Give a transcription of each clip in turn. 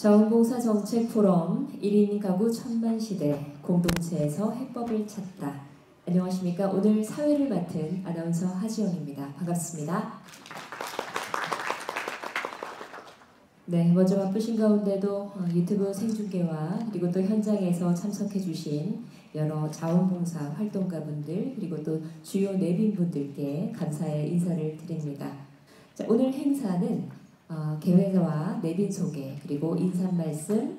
자원봉사 정책 포럼 1인 가구 천만 시대 공동체에서 해법을 찾다. 안녕하십니까. 오늘 사회를 맡은 아나운서 하지영입니다. 반갑습니다. 네, 먼저 바쁘신 가운데도 유튜브 생중계와 그리고 또 현장에서 참석해 주신 여러 자원봉사 활동가분들 그리고 또 주요 내빈분들께 감사의 인사를 드립니다. 자, 오늘 행사는 개회와 내빈 소개 그리고 인사 말씀,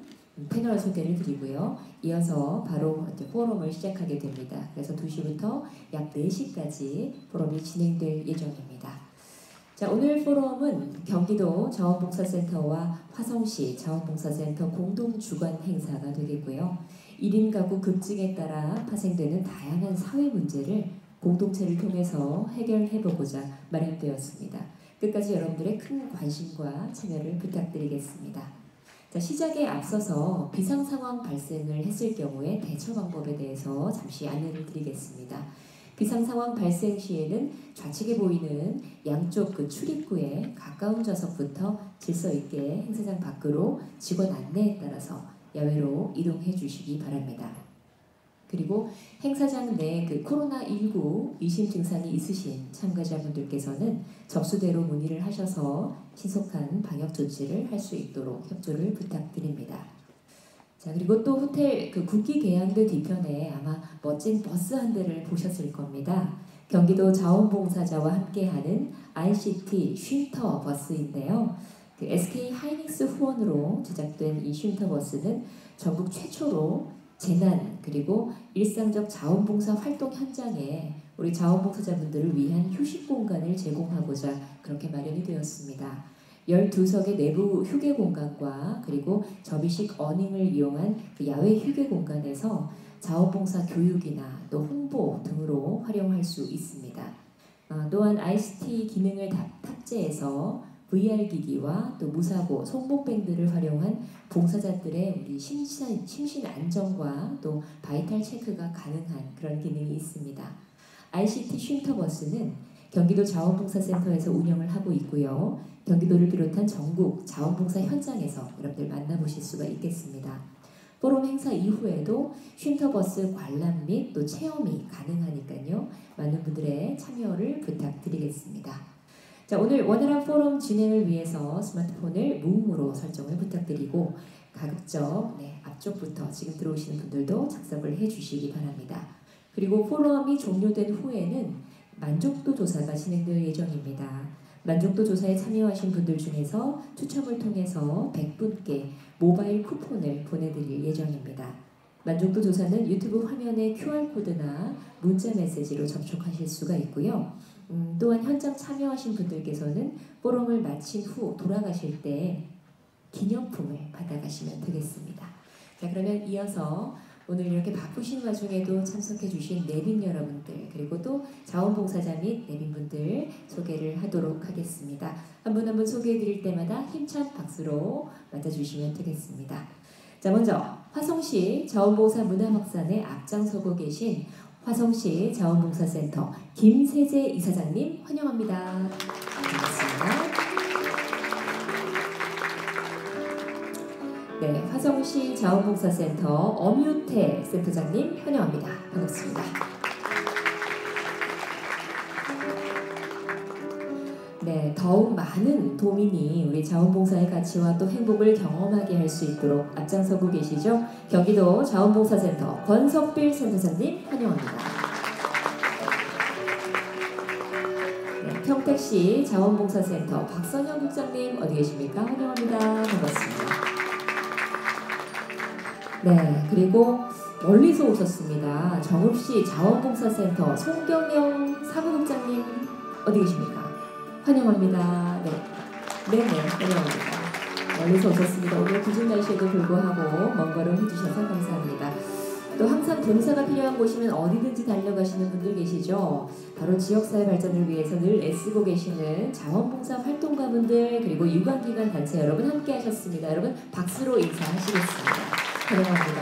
패널 소개를 드리고요. 이어서 바로 포럼을 시작하게 됩니다. 그래서 2시부터 약 4시까지 포럼이 진행될 예정입니다. 자, 오늘 포럼은 경기도 자원봉사센터와 화성시 자원봉사센터 공동 주관 행사가 되겠고요. 1인 가구 급증에 따라 파생되는 다양한 사회 문제를 공동체를 통해서 해결해보고자 마련되었습니다. 끝까지 여러분들의 큰 관심과 참여를 부탁드리겠습니다. 자, 시작에 앞서서 비상상황 발생을 했을 경우에 대처 방법에 대해서 잠시 안내를 드리겠습니다. 비상상황 발생 시에는 좌측에 보이는 양쪽 그 출입구에 가까운 좌석부터 질서 있게 행사장 밖으로 직원 안내에 따라서 야외로 이동해 주시기 바랍니다. 그리고 행사장 내 그 코로나19 의심 증상이 있으신 참가자분들께서는 접수대로 문의를 하셔서 신속한 방역 조치를 할 수 있도록 협조를 부탁드립니다. 자, 그리고 또 호텔 그 국기 계양대 뒤편에 아마 멋진 버스 한 대를 보셨을 겁니다. 경기도 자원봉사자와 함께하는 ICT 쉼터 버스인데요. 그 SK 하이닉스 후원으로 제작된 이 쉼터 버스는 전국 최초로 재난 그리고 일상적 자원봉사 활동 현장에 우리 자원봉사자분들을 위한 휴식 공간을 제공하고자 그렇게 마련이 되었습니다. 12석의 내부 휴게 공간과 그리고 접이식 어닝을 이용한 그 야외 휴게 공간에서 자원봉사 교육이나 또 홍보 등으로 활용할 수 있습니다. 또한 ICT 기능을 탑재해서 VR 기기와 또 무사고, 송복밴드를 활용한 봉사자들의 우리 심신 안정과 또 바이탈 체크가 가능한 그런 기능이 있습니다. ICT 쉼터버스는 경기도 자원봉사센터에서 운영을 하고 있고요. 경기도를 비롯한 전국 자원봉사 현장에서 여러분들 만나보실 수가 있겠습니다. 포럼 행사 이후에도 쉼터버스 관람 및 또 체험이 가능하니까요. 많은 분들의 참여를 부탁드리겠습니다. 자, 오늘 원활한 포럼 진행을 위해서 스마트폰을 무음으로 설정을 부탁드리고 가급적 앞쪽부터 지금 들어오시는 분들도 작성을 해주시기 바랍니다. 그리고 포럼이 종료된 후에는 만족도 조사가 진행될 예정입니다. 만족도 조사에 참여하신 분들 중에서 추첨을 통해서 100분께 모바일 쿠폰을 보내드릴 예정입니다. 만족도 조사는 유튜브 화면에 QR코드나 문자 메시지로 접촉하실 수가 있고요. 또한 현장 참여하신 분들께서는 포럼을 마친 후 돌아가실 때 기념품을 받아가시면 되겠습니다. 자, 그러면 이어서 오늘 이렇게 바쁘신 와중에도 참석해 주신 내빈 여러분들 그리고 또 자원봉사자 및 내빈분들 소개를 하도록 하겠습니다. 한 분 한 분 소개해 드릴 때마다 힘찬 박수로 맞아주시면 되겠습니다. 자, 먼저 화성시 자원봉사 문화확산에 앞장서고 계신 화성시 자원봉사센터 김세재 이사장님 환영합니다. 반갑습니다. 네, 화성시 자원봉사센터 엄유태 센터장님 환영합니다. 반갑습니다. 네, 더욱 많은 도민이 우리 자원봉사의 가치와 또 행복을 경험하게 할 수 있도록 앞장서고 계시죠. 경기도 자원봉사센터 권석빌 센터장님 환영합니다. 네, 평택시 자원봉사센터 박선영 국장님 어디 계십니까? 환영합니다. 반갑습니다. 네, 그리고 멀리서 오셨습니다. 정읍시 자원봉사센터 송경영 사무국장님 어디 계십니까? 환영합니다. 네네, 환영합니다. 멀리서 오셨습니다. 오늘 궂은 날씨에도 불구하고 먼 걸음 해주셔서 감사합니다. 또 항상 봉사가 필요한 곳이면 어디든지 달려가시는 분들 계시죠? 바로 지역사회 발전을 위해서 늘 애쓰고 계시는 자원봉사 활동가분들 그리고 유관기관 단체 여러분 함께 하셨습니다. 여러분 박수로 인사하시겠습니다. 환영합니다.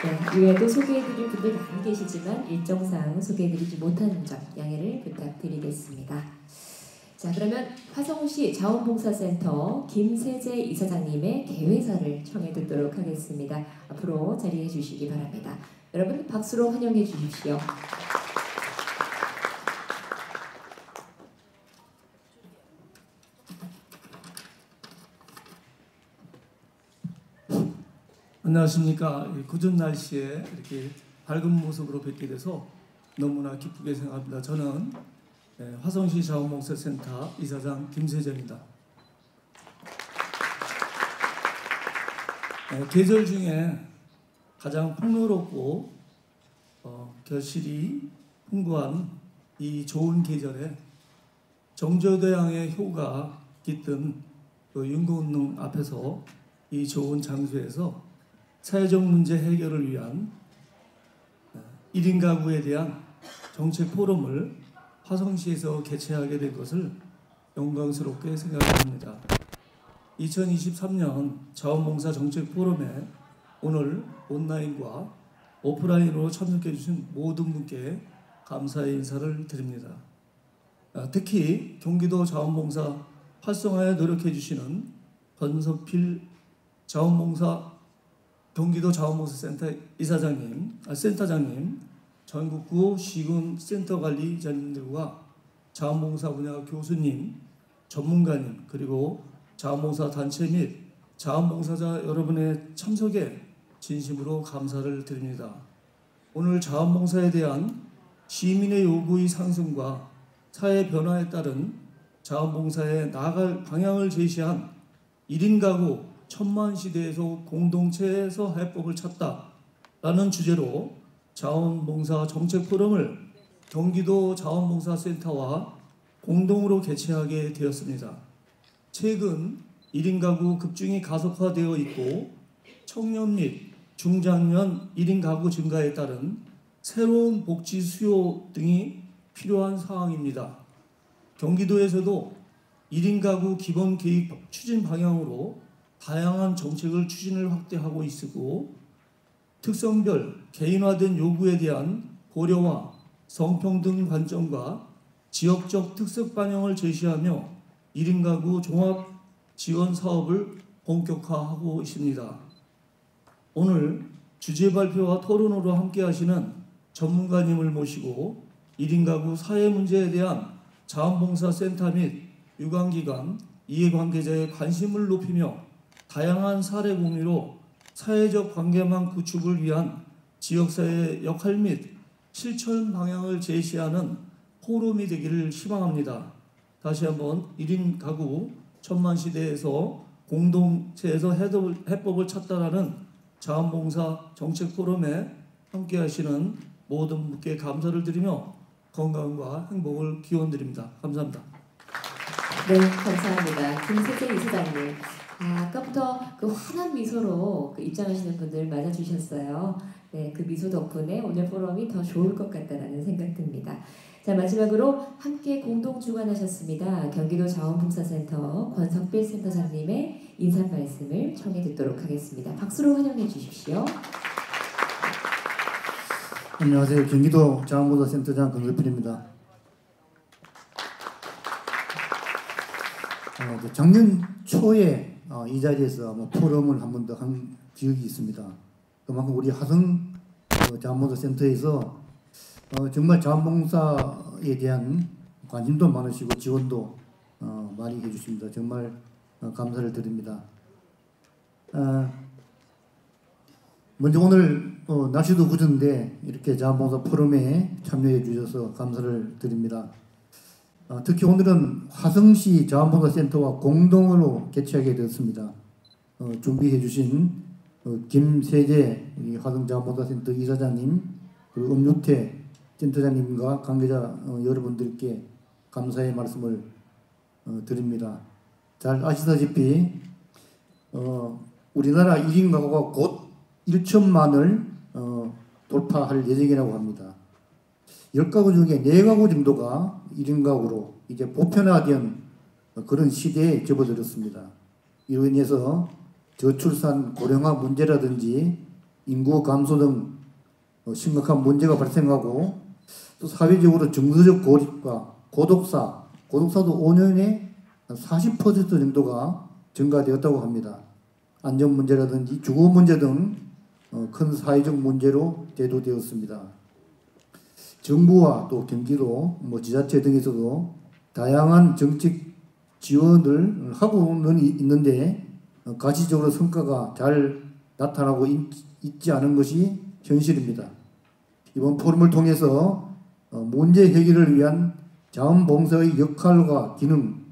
네, 이외에도 소개해드릴 분들 많이 계시지만 일정상 소개해드리지 못하는 점 양해를 부탁드리겠습니다. 자, 그러면 화성시 자원봉사센터 김세재 이사장님의 개회사를 청해 듣도록 하겠습니다. 앞으로 자리해 주시기 바랍니다. 여러분 박수로 환영해 주십시오. 안녕하십니까. 굳은 날씨에 이렇게 밝은 모습으로 뵙게 돼서 너무나 기쁘게 생각합니다. 저는 화성시 자원봉사센터 이사장 김세재입니다. 계절 중에 가장 풍요롭고 결실이 풍부한 이 좋은 계절에 정조대왕의 효가 깃든 윤건릉 앞에서 이 좋은 장소에서 사회적 문제 해결을 위한 1인 가구에 대한 정책 포럼을 화성시에서 개최하게 된 것을 영광스럽게 생각합니다. 2023년 자원봉사 정책 포럼에 오늘 온라인과 오프라인으로 참석해 주신 모든 분께 감사의 인사를 드립니다. 특히 경기도 자원봉사 활성화에 노력해 주시는 권석필 경기도 자원봉사센터 센터장님, 전국구 시군 센터 관리자님들과 자원봉사 분야 교수님, 전문가님, 그리고 자원봉사 단체 및 자원봉사자 여러분의 참석에 진심으로 감사를 드립니다. 오늘 자원봉사에 대한 시민의 요구의 상승과 사회 변화에 따른 자원봉사에 나아갈 방향을 제시한 1인 가구 천만 시대에서 공동체에서 해법을 찾다라는 주제로 자원봉사 정책 포럼을 경기도 자원봉사센터와 공동으로 개최하게 되었습니다. 최근 1인 가구 급증이 가속화되어 있고 청년 및 중장년 1인 가구 증가에 따른 새로운 복지 수요 등이 필요한 상황입니다. 경기도에서도 1인 가구 기본 계획 추진 방향으로 다양한 정책을 추진을 확대하고 있고 특성별 개인화된 요구에 대한 고려와 성평등 관점과 지역적 특색 반영을 제시하며 1인 가구 종합 지원 사업을 본격화하고 있습니다. 오늘 주제 발표와 토론으로 함께 하시는 전문가님을 모시고 1인 가구 사회 문제에 대한 자원봉사센터 및 유관기관, 이해관계자의 관심을 높이며 다양한 사례 공유로 사회적 관계망 구축을 위한 지역사회의 역할 및 실천 방향을 제시하는 포럼이 되기를 희망합니다. 다시 한번 1인 가구 천만 시대에서 공동체에서 해법을 찾다라는 자원봉사 정책 포럼에 함께 하시는 모든 분께 감사를 드리며 건강과 행복을 기원드립니다. 감사합니다. 네, 감사합니다. 김세재 이사장님. 아까부터 그 환한 미소로 입장하시는 분들 맞아주셨어요. 네, 그 미소 덕분에 오늘 포럼이 더 좋을 것 같다는 생각 듭니다. 자, 마지막으로 함께 공동 주관하셨습니다. 경기도 자원봉사센터 권석필 센터장님의 인사 말씀을 청해 듣도록 하겠습니다. 박수로 환영해 주십시오. 안녕하세요. 경기도 자원봉사센터장 권석필입니다. 작년 초에 이 자리에서 포럼을 한 번 더 한 기억이 있습니다. 그만큼 우리 화성 자원봉사센터에서 정말 자원봉사에 대한 관심도 많으시고 지원도 많이 해주십니다. 정말 감사를 드립니다. 먼저 오늘 날씨도 굳은데 이렇게 자원봉사 포럼에 참여해 주셔서 감사를 드립니다. 특히 오늘은 화성시 자원봉사센터와 공동으로 개최하게 되었습니다. 준비해 주신 김세재 화성자원봉사센터 이사장님, 그리고 엄유태 센터장님과 관계자 여러분들께 감사의 말씀을 드립니다. 잘 아시다시피 우리나라 1인 가구가 곧 1천만을 돌파할 예정이라고 합니다. 10가구 중에 4가구 정도가 1인 가구로 이제 보편화된 그런 시대에 접어들었습니다. 이로 인해서 저출산 고령화 문제라든지 인구 감소 등 심각한 문제가 발생하고 또 사회적으로 정서적 고립과 고독사, 고독사도 5년에 한 40% 정도가 증가되었다고 합니다. 안전 문제라든지 주거 문제 등 큰 사회적 문제로 대두되었습니다. 정부와 또 경기도, 지자체 등에서도 다양한 정책 지원을 하고는 있는데 가시적으로 성과가 잘 나타나고 있지 않은 것이 현실입니다. 이번 포럼을 통해서 문제 해결을 위한 자원봉사의 역할과 기능,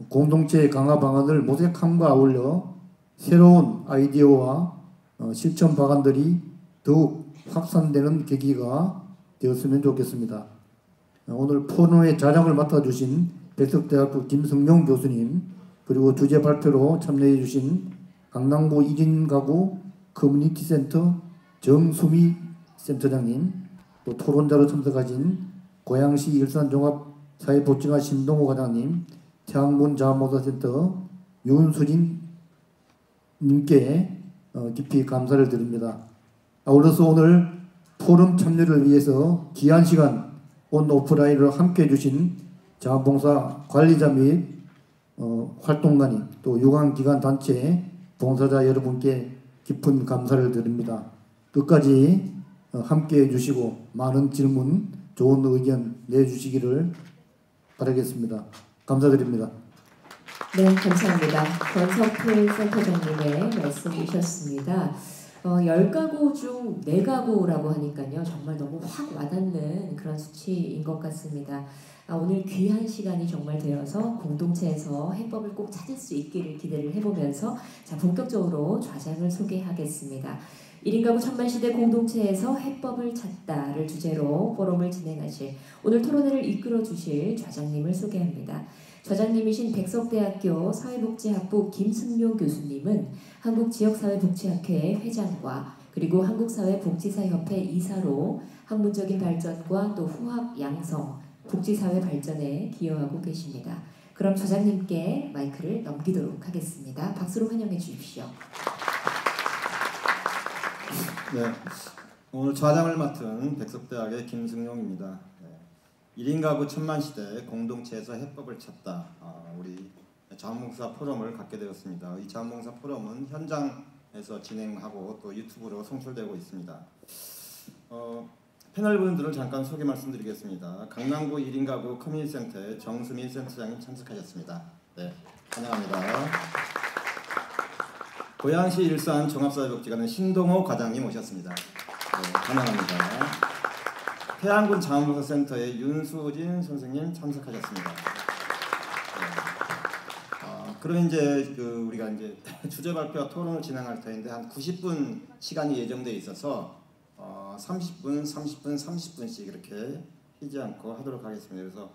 공동체 강화 방안을 모색함과 어울려 새로운 아이디어와 실천 방안들이 더욱 확산되는 계기가 되었으면 좋겠습니다. 오늘 포럼의 자장을 맡아주신 백석대학교 김성용 교수님, 그리고 주제 발표로 참여해 주신 강남구 1인 가구 커뮤니티 센터 정수미 센터장님, 또 토론자로 참석하신 고양시 일산종합사회복지관 신동호 과장님, 태안군 자원봉사센터 윤수진 님께 깊이 감사를 드립니다. 아울러서 오늘 포럼 참여를 위해서 귀한 시간 온 오프라인으로 함께해 주신 자원봉사 관리자 및 활동가님, 또 유관기관 단체 봉사자 여러분께 깊은 감사를 드립니다. 끝까지 함께해 주시고 많은 질문, 좋은 의견 내주시기를 바라겠습니다. 감사드립니다. 네, 감사합니다. 권석필 센터장님의 말씀이셨습니다. 10가구 중 4가구라고 하니까요. 정말 너무 확 와닿는 그런 수치인 것 같습니다. 오늘 귀한 시간이 정말 되어서 공동체에서 해법을 꼭 찾을 수 있기를 기대를 해보면서 본격적으로 좌장을 소개하겠습니다. 1인 가구 천만시대 공동체에서 해법을 찾다를 주제로 포럼을 진행하실 오늘 토론회를 이끌어 주실 좌장님을 소개합니다. 좌장님이신 백석대학교 사회복지학부 김승용 교수님은 한국지역사회복지학회 회장과 그리고 한국사회복지사협회 이사로 학문적인 발전과 또 후학 양성, 복지사회 발전에 기여하고 계십니다. 그럼 좌장님께 마이크를 넘기도록 하겠습니다. 박수로 환영해 주십시오. 네, 오늘 좌장을 맡은 백석대학의 김승용입니다. 1인 가구 천만시대 공동체에서 해법을 찾다, 우리 자원봉사 포럼을 갖게 되었습니다. 이 자원봉사 포럼은 현장에서 진행하고 또 유튜브로 송출되고 있습니다. 패널분들을 잠깐 소개 말씀드리겠습니다. 강남구 1인 가구 커뮤니티 센터의 정수미 센터장님 참석하셨습니다. 네, 환영합니다. 고양시 일산 종합사회복지관의 신동호 과장님 오셨습니다. 네, 환영합니다. 태안군 자원봉사센터의 윤수진 선생님 참석하셨습니다. 네. 그럼 이제 우리가 이제 주제 발표와 토론을 진행할 터인데 한 90분 시간이 예정돼 있어서 30분, 30분, 30분씩 이렇게 쉬지 않고 하도록 하겠습니다. 그래서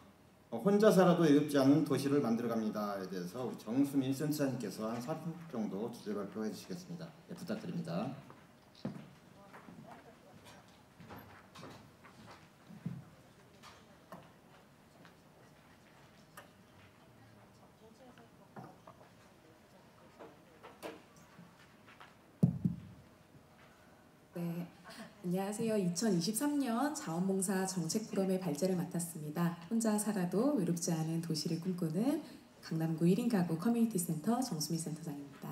혼자서라도 어렵지 않은 도시를 만들어갑니다에 대해서 우리 정수민 센터장님께서 한 40분 정도 주제 발표해 주시겠습니다. 네, 부탁드립니다. 네, 안녕하세요. 2023년 자원봉사 정책포럼의 발제를 맡았습니다. 혼자 살아도 외롭지 않은 도시를 꿈꾸는 강남구 1인 가구 커뮤니티 센터 정수미 센터장입니다.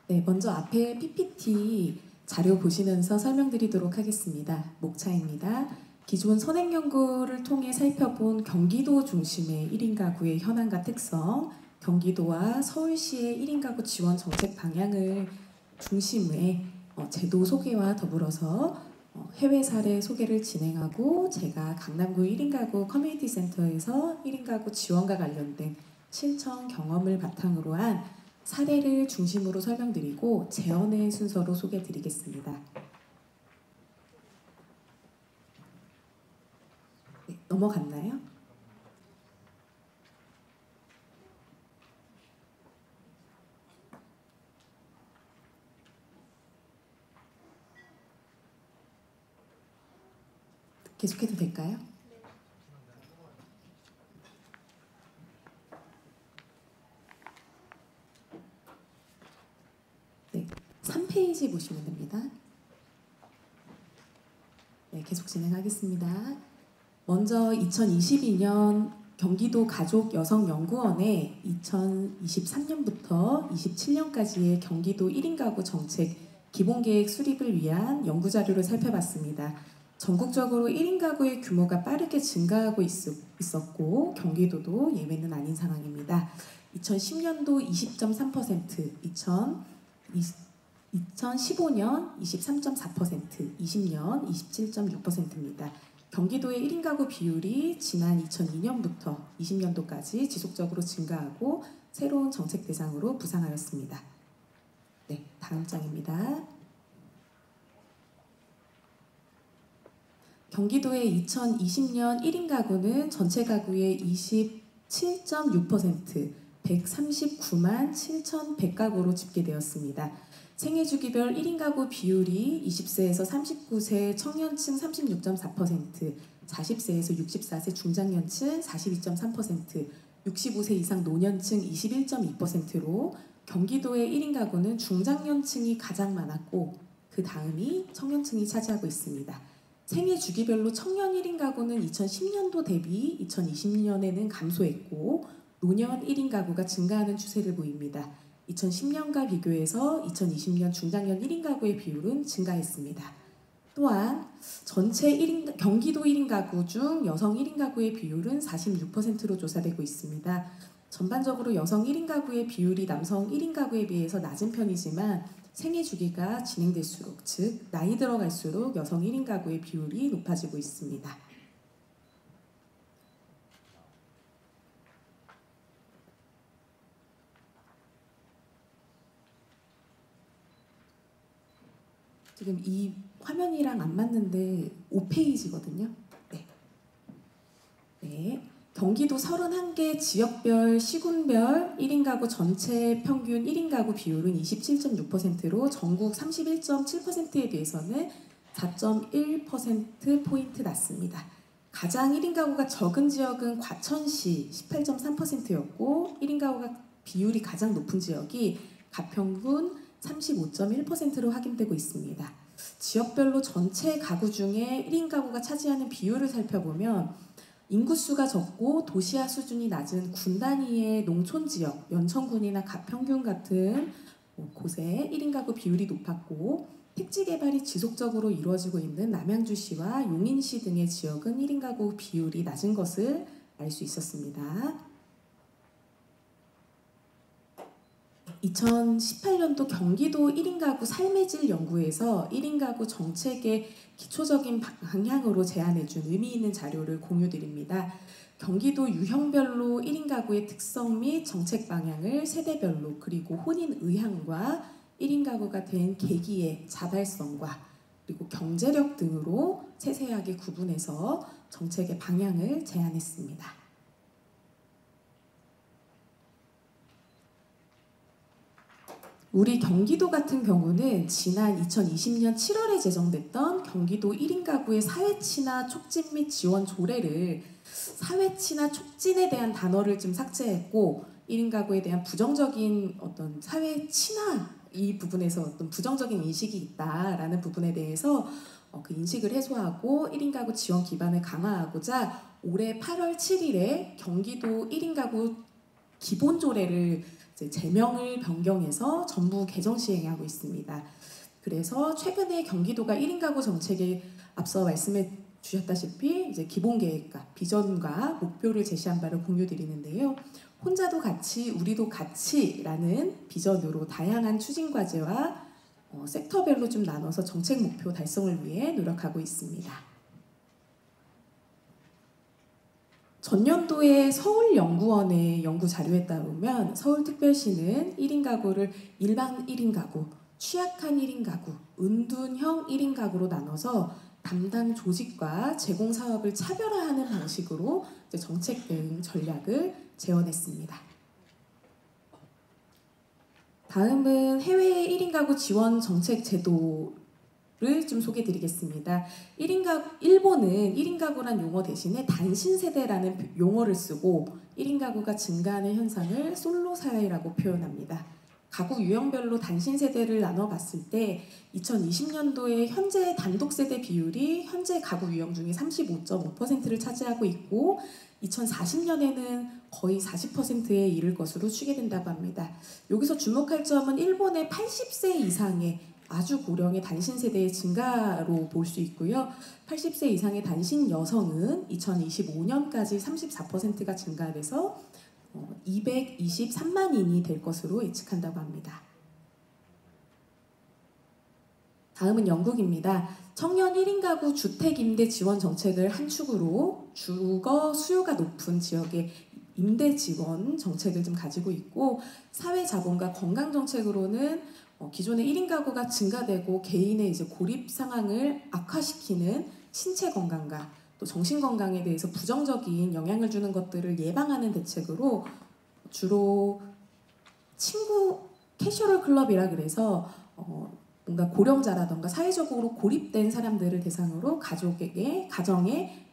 네, 먼저 앞에 PPT 자료 보시면서 설명드리도록 하겠습니다. 목차입니다. 기존 선행연구를 통해 살펴본 경기도 중심의 1인 가구의 현황과 특성, 경기도와 서울시의 1인 가구 지원 정책 방향을 중심에 제도 소개와 더불어서 해외 사례 소개를 진행하고 제가 강남구 1인 가구 커뮤니티 센터에서 1인 가구 지원과 관련된 실천 경험을 바탕으로 한 사례를 중심으로 설명드리고 재원의 순서로 소개드리겠습니다. 네, 넘어갔나요? 계속해도 될까요? 네, 3페이지 보시면 됩니다. 네, 계속 진행하겠습니다. 먼저 2022년 경기도 가족여성연구원의 2023년부터 27년까지의 경기도 1인 가구 정책 기본계획 수립을 위한 연구자료를 살펴봤습니다. 전국적으로 1인 가구의 규모가 빠르게 증가하고 있었고 경기도도 예외는 아닌 상황입니다. 2010년도 20.3%, 2015년 23.4%, 20년 27.6%입니다. 경기도의 1인 가구 비율이 지난 2002년부터 20년도까지 지속적으로 증가하고 새로운 정책 대상으로 부상하였습니다. 네, 다음 장입니다. 경기도의 2020년 1인 가구는 전체 가구의 27.6%, 139만 7,100가구로 집계되었습니다. 생애주기별 1인 가구 비율이 20세에서 39세 청년층 36.4%, 40세에서 64세 중장년층 42.3%, 65세 이상 노년층 21.2%로 경기도의 1인 가구는 중장년층이 가장 많았고 그 다음이 청년층이 차지하고 있습니다. 생애 주기별로 청년 1인 가구는 2010년도 대비 2020년에는 감소했고 노년 1인 가구가 증가하는 추세를 보입니다. 2010년과 비교해서 2020년 중장년 1인 가구의 비율은 증가했습니다. 또한 전체 경기도 1인 가구 중 여성 1인 가구의 비율은 46%로 조사되고 있습니다. 전반적으로 여성 1인 가구의 비율이 남성 1인 가구에 비해서 낮은 편이지만 생애 주기가 진행될수록, 즉 나이 들어갈수록 여성 1인 가구의 비율이 높아지고 있습니다. 지금 이 화면이랑 안 맞는데 5페이지거든요. 네. 경기도 31개 지역별 시군별 1인 가구 전체 평균 1인 가구 비율은 27.6%로 전국 31.7%에 비해서는 4.1%포인트 낮습니다. 가장 1인 가구가 적은 지역은 과천시 18.3%였고 1인 가구가 비율이 가장 높은 지역이 가평군 35.1%로 확인되고 있습니다. 지역별로 전체 가구 중에 1인 가구가 차지하는 비율을 살펴보면 인구수가 적고 도시화 수준이 낮은 군 단위의 농촌 지역, 연천군이나 가평군 같은 곳에 1인 가구 비율이 높았고 택지 개발이 지속적으로 이루어지고 있는 남양주시와 용인시 등의 지역은 1인 가구 비율이 낮은 것을 알 수 있었습니다. 2018년도 경기도 1인 가구 삶의 질 연구에서 1인 가구 정책의 기초적인 방향으로 제안해준 의미 있는 자료를 공유드립니다. 경기도 유형별로 1인 가구의 특성 및 정책 방향을 세대별로 그리고 혼인 의향과 1인 가구가 된 계기의 자발성과 그리고 경제력 등으로 세세하게 구분해서 정책의 방향을 제안했습니다. 우리 경기도 같은 경우는 지난 2020년 7월에 제정됐던 경기도 1인 가구의 사회친화 촉진 및 지원 조례를 사회친화 촉진에 대한 단어를 좀 삭제했고 1인 가구에 대한 부정적인 어떤 사회친화 이 부분에서 어떤 부정적인 인식이 있다라는 부분에 대해서 그 인식을 해소하고 1인 가구 지원 기반을 강화하고자 올해 8월 7일에 경기도 1인 가구 기본 조례를 제명을 변경해서 전부 개정 시행하고 있습니다. 그래서 최근에 경기도가 1인 가구 정책에 앞서 말씀해 주셨다시피 이제 기본 계획과 비전과 목표를 제시한 바를 공유드리는데요. 혼자도 같이 우리도 같이라는 비전으로 다양한 추진 과제와 섹터별로 좀 나눠서 정책 목표 달성을 위해 노력하고 있습니다. 전년도에 서울연구원의 연구 자료에 따르면 서울특별시는 1인 가구를 일반 1인 가구, 취약한 1인 가구, 은둔형 1인 가구로 나눠서 담당 조직과 제공 사업을 차별화하는 방식으로 정책 대응 전략을 제언했습니다. 다음은 해외 1인 가구 지원 정책 제도를 좀 소개드리겠습니다. 일본은 1인 가구란 용어 대신에 단신 세대라는 용어를 쓰고 1인 가구가 증가하는 현상을 솔로 사회라고 표현합니다. 가구 유형별로 단신 세대를 나눠봤을 때 2020년도에 현재 단독 세대 비율이 현재 가구 유형 중에 35.5%를 차지하고 있고 2040년에는 거의 40%에 이를 것으로 추계된다고 합니다. 여기서 주목할 점은 일본의 80세 이상의 아주 고령의 단신 세대의 증가로 볼 수 있고요. 80세 이상의 단신 여성은 2025년까지 34%가 증가돼서 223만인이 될 것으로 예측한다고 합니다. 다음은 영국입니다. 청년 1인 가구 주택 임대 지원 정책을 한 축으로 주거 수요가 높은 지역의 임대 지원 정책을 좀 가지고 있고, 사회 자본과 건강 정책으로는 기존의 1인 가구가 증가되고 개인의 이제 고립 상황을 악화시키는 신체 건강과 또 정신 건강에 대해서 부정적인 영향을 주는 것들을 예방하는 대책으로 주로 친구 캐셔럴 클럽이라 그래서 뭔가 고령자라던가 사회적으로 고립된 사람들을 대상으로 가정에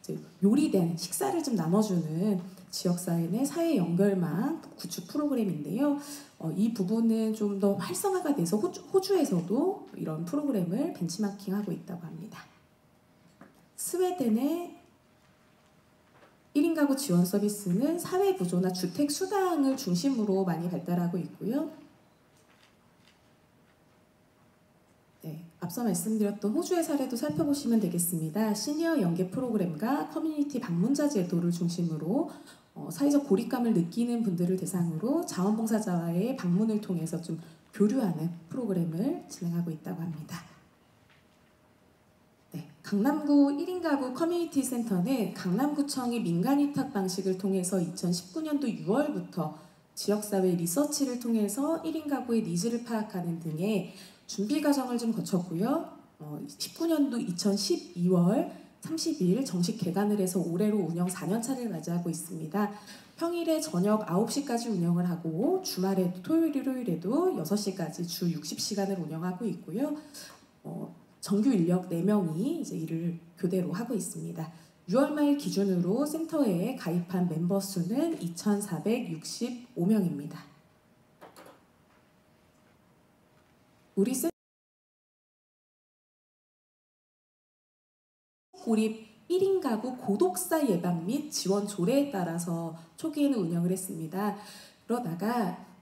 이제 요리된 식사를 좀 나눠주는 지역사회 내 사회 연결망 구축 프로그램인데요. 이 부분은 좀 더 활성화가 돼서 호주에서도 이런 프로그램을 벤치마킹하고 있다고 합니다. 스웨덴의 1인 가구 지원 서비스는 사회 부조나 주택 수당을 중심으로 많이 발달하고 있고요. 네, 앞서 말씀드렸던 호주의 사례도 살펴보시면 되겠습니다. 시니어 연계 프로그램과 커뮤니티 방문자 제도를 중심으로 사회적 고립감을 느끼는 분들을 대상으로 자원봉사자와의 방문을 통해서 좀 교류하는 프로그램을 진행하고 있다고 합니다. 네, 강남구 1인 가구 커뮤니티 센터는 강남구청이 민간 위탁 방식을 통해서 2019년도 6월부터 지역사회 리서치를 통해서 1인 가구의 니즈를 파악하는 등의 준비 과정을 좀 거쳤고요. 19년도 2012월 30일 정식 개관을 해서 올해로 운영 4년차를 맞이하고 있습니다. 평일에 저녁 9시까지 운영을 하고 주말에 토요일, 일요일에도 6시까지 주 60시간을 운영하고 있고요. 정규 인력 4명이 이제 일을 교대로 하고 있습니다. 6월 말 기준으로 센터에 가입한 멤버 수는 2,465명입니다. 우리 고립 1인 가구 고독사 예방 및 지원 조례에 따라서 초기에는 운영을 했습니다. 그러다가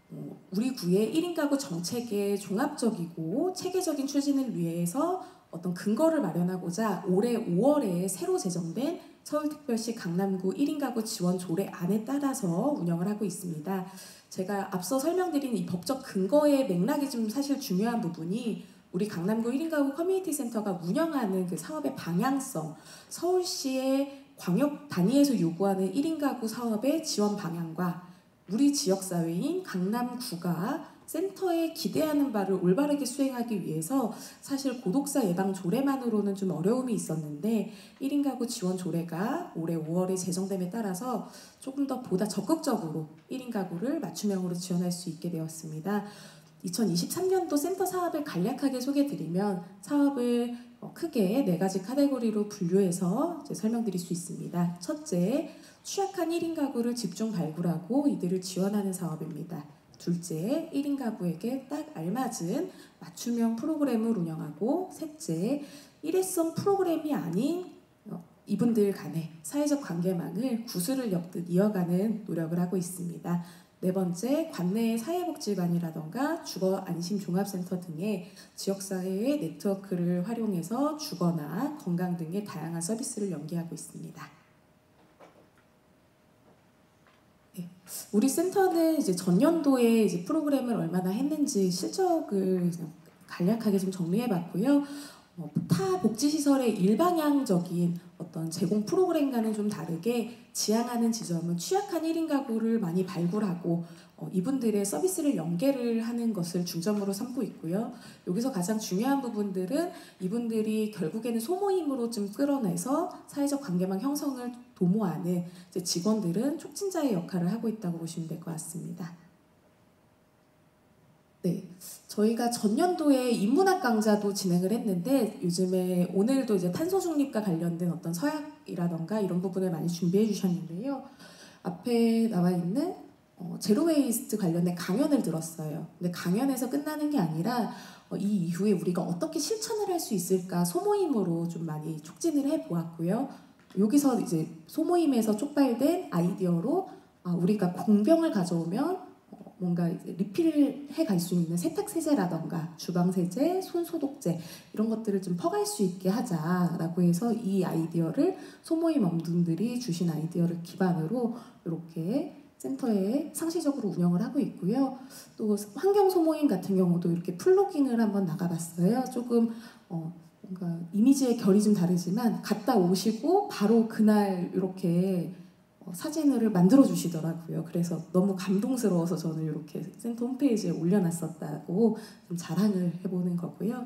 우리 구의 1인 가구 정책의 종합적이고 체계적인 추진을 위해서 어떤 근거를 마련하고자 올해 5월에 새로 제정된 서울특별시 강남구 1인 가구 지원 조례안에 따라서 운영을 하고 있습니다. 제가 앞서 설명드린 이 법적 근거의 맥락이 좀 사실 중요한 부분이 우리 강남구 1인 가구 커뮤니티 센터가 운영하는 그 사업의 방향성, 서울시의 광역 단위에서 요구하는 1인 가구 사업의 지원 방향과 우리 지역사회인 강남구가 센터에 기대하는 바를 올바르게 수행하기 위해서 사실 고독사 예방 조례만으로는 좀 어려움이 있었는데 1인 가구 지원 조례가 올해 5월에 제정됨에 따라서 조금 더 보다 적극적으로 1인 가구를 맞춤형으로 지원할 수 있게 되었습니다. 2023년도 센터 사업을 간략하게 소개드리면 사업을 크게 4가지 카테고리로 분류해서 설명드릴 수 있습니다. 첫째, 취약한 1인 가구를 집중 발굴하고 이들을 지원하는 사업입니다. 둘째, 1인 가구에게 딱 알맞은 맞춤형 프로그램을 운영하고, 셋째, 일회성 프로그램이 아닌 이분들 간의 사회적 관계망을 구슬을 엮듯 이어가는 노력을 하고 있습니다. 네 번째, 관내 사회복지관이라던가 주거안심종합센터 등의 지역사회의 네트워크를 활용해서 주거나 건강 등의 다양한 서비스를 연계하고 있습니다. 네, 우리 센터는 이제 전년도에 이제 프로그램을 얼마나 했는지 실적을 간략하게 좀 정리해봤고요. 타 복지시설의 일방향적인 어떤 제공 프로그램과는 좀 다르게 지향하는 지점은 취약한 1인 가구를 많이 발굴하고 이분들의 서비스를 연계를 하는 것을 중점으로 삼고 있고요. 여기서 가장 중요한 부분들은 이분들이 결국에는 소모임으로 좀 끌어내서 사회적 관계망 형성을 도모하는 이제 직원들은 촉진자의 역할을 하고 있다고 보시면 될 것 같습니다. 네, 저희가 전년도에 인문학 강좌도 진행을 했는데 요즘에 오늘도 이제 탄소 중립과 관련된 어떤 서약이라던가 이런 부분을 많이 준비해 주셨는데요. 앞에 나와 있는 제로 웨이스트 관련된 강연을 들었어요. 근데 강연에서 끝나는 게 아니라 이 이후에 우리가 어떻게 실천을 할 수 있을까 소모임으로 좀 많이 촉진을 해보았고요. 여기서 이제 소모임에서 촉발된 아이디어로 우리가 공병을 가져오면 뭔가 이제 리필을 해갈 수 있는 세탁세제라던가 주방세제, 손소독제 이런 것들을 좀 퍼갈 수 있게 하자라고 해서 이 아이디어를 소모임 엄분들이 주신 아이디어를 기반으로 이렇게 센터에 상시적으로 운영을 하고 있고요. 또 환경 소모임 같은 경우도 이렇게 플로깅을 한번 나가봤어요. 조금 뭔가 이미지의 결이 좀 다르지만 갔다 오시고 바로 그날 이렇게 사진을 만들어 주시더라고요. 그래서 너무 감동스러워서 저는 이렇게 센터 홈페이지에 올려놨었다고 좀 자랑을 해보는 거고요.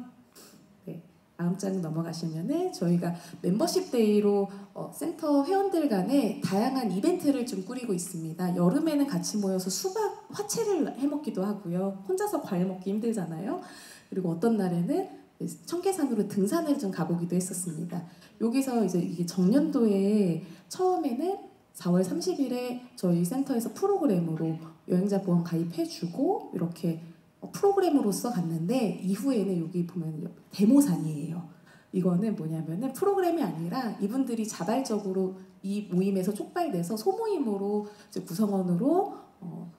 네, 다음 장 넘어가시면은 저희가 멤버십 데이로 센터 회원들 간에 다양한 이벤트를 좀 꾸리고 있습니다. 여름에는 같이 모여서 수박 화채를 해먹기도 하고요. 혼자서 과일 먹기 힘들잖아요. 그리고 어떤 날에는 청계산으로 등산을 좀 가보기도 했었습니다. 여기서 이제 이게 정년도에 처음에는 4월 30일에 저희 센터에서 프로그램으로 여행자 보험 가입해주고 이렇게 프로그램으로서 갔는데 이후에는 여기 보면 데모산이에요. 이거는 뭐냐면은 프로그램이 아니라 이분들이 자발적으로 이 모임에서 촉발돼서 소모임으로 이제 구성원으로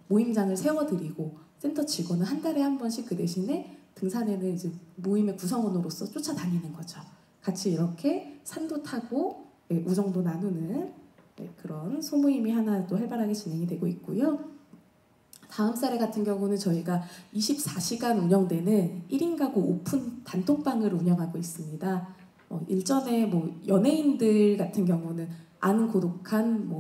모임장을 세워드리고 센터 직원은 한 달에 한 번씩 그 대신에 등산에는 이제 모임의 구성원으로서 쫓아다니는 거죠. 같이 이렇게 산도 타고 우정도 나누는 그런 소모임이 하나 또 활발하게 진행이 되고 있고요. 다음 사례 같은 경우는 저희가 24시간 운영되는 1인 가구 오픈 단톡방을 운영하고 있습니다. 일전에 뭐 연예인들 같은 경우는 아는 고독한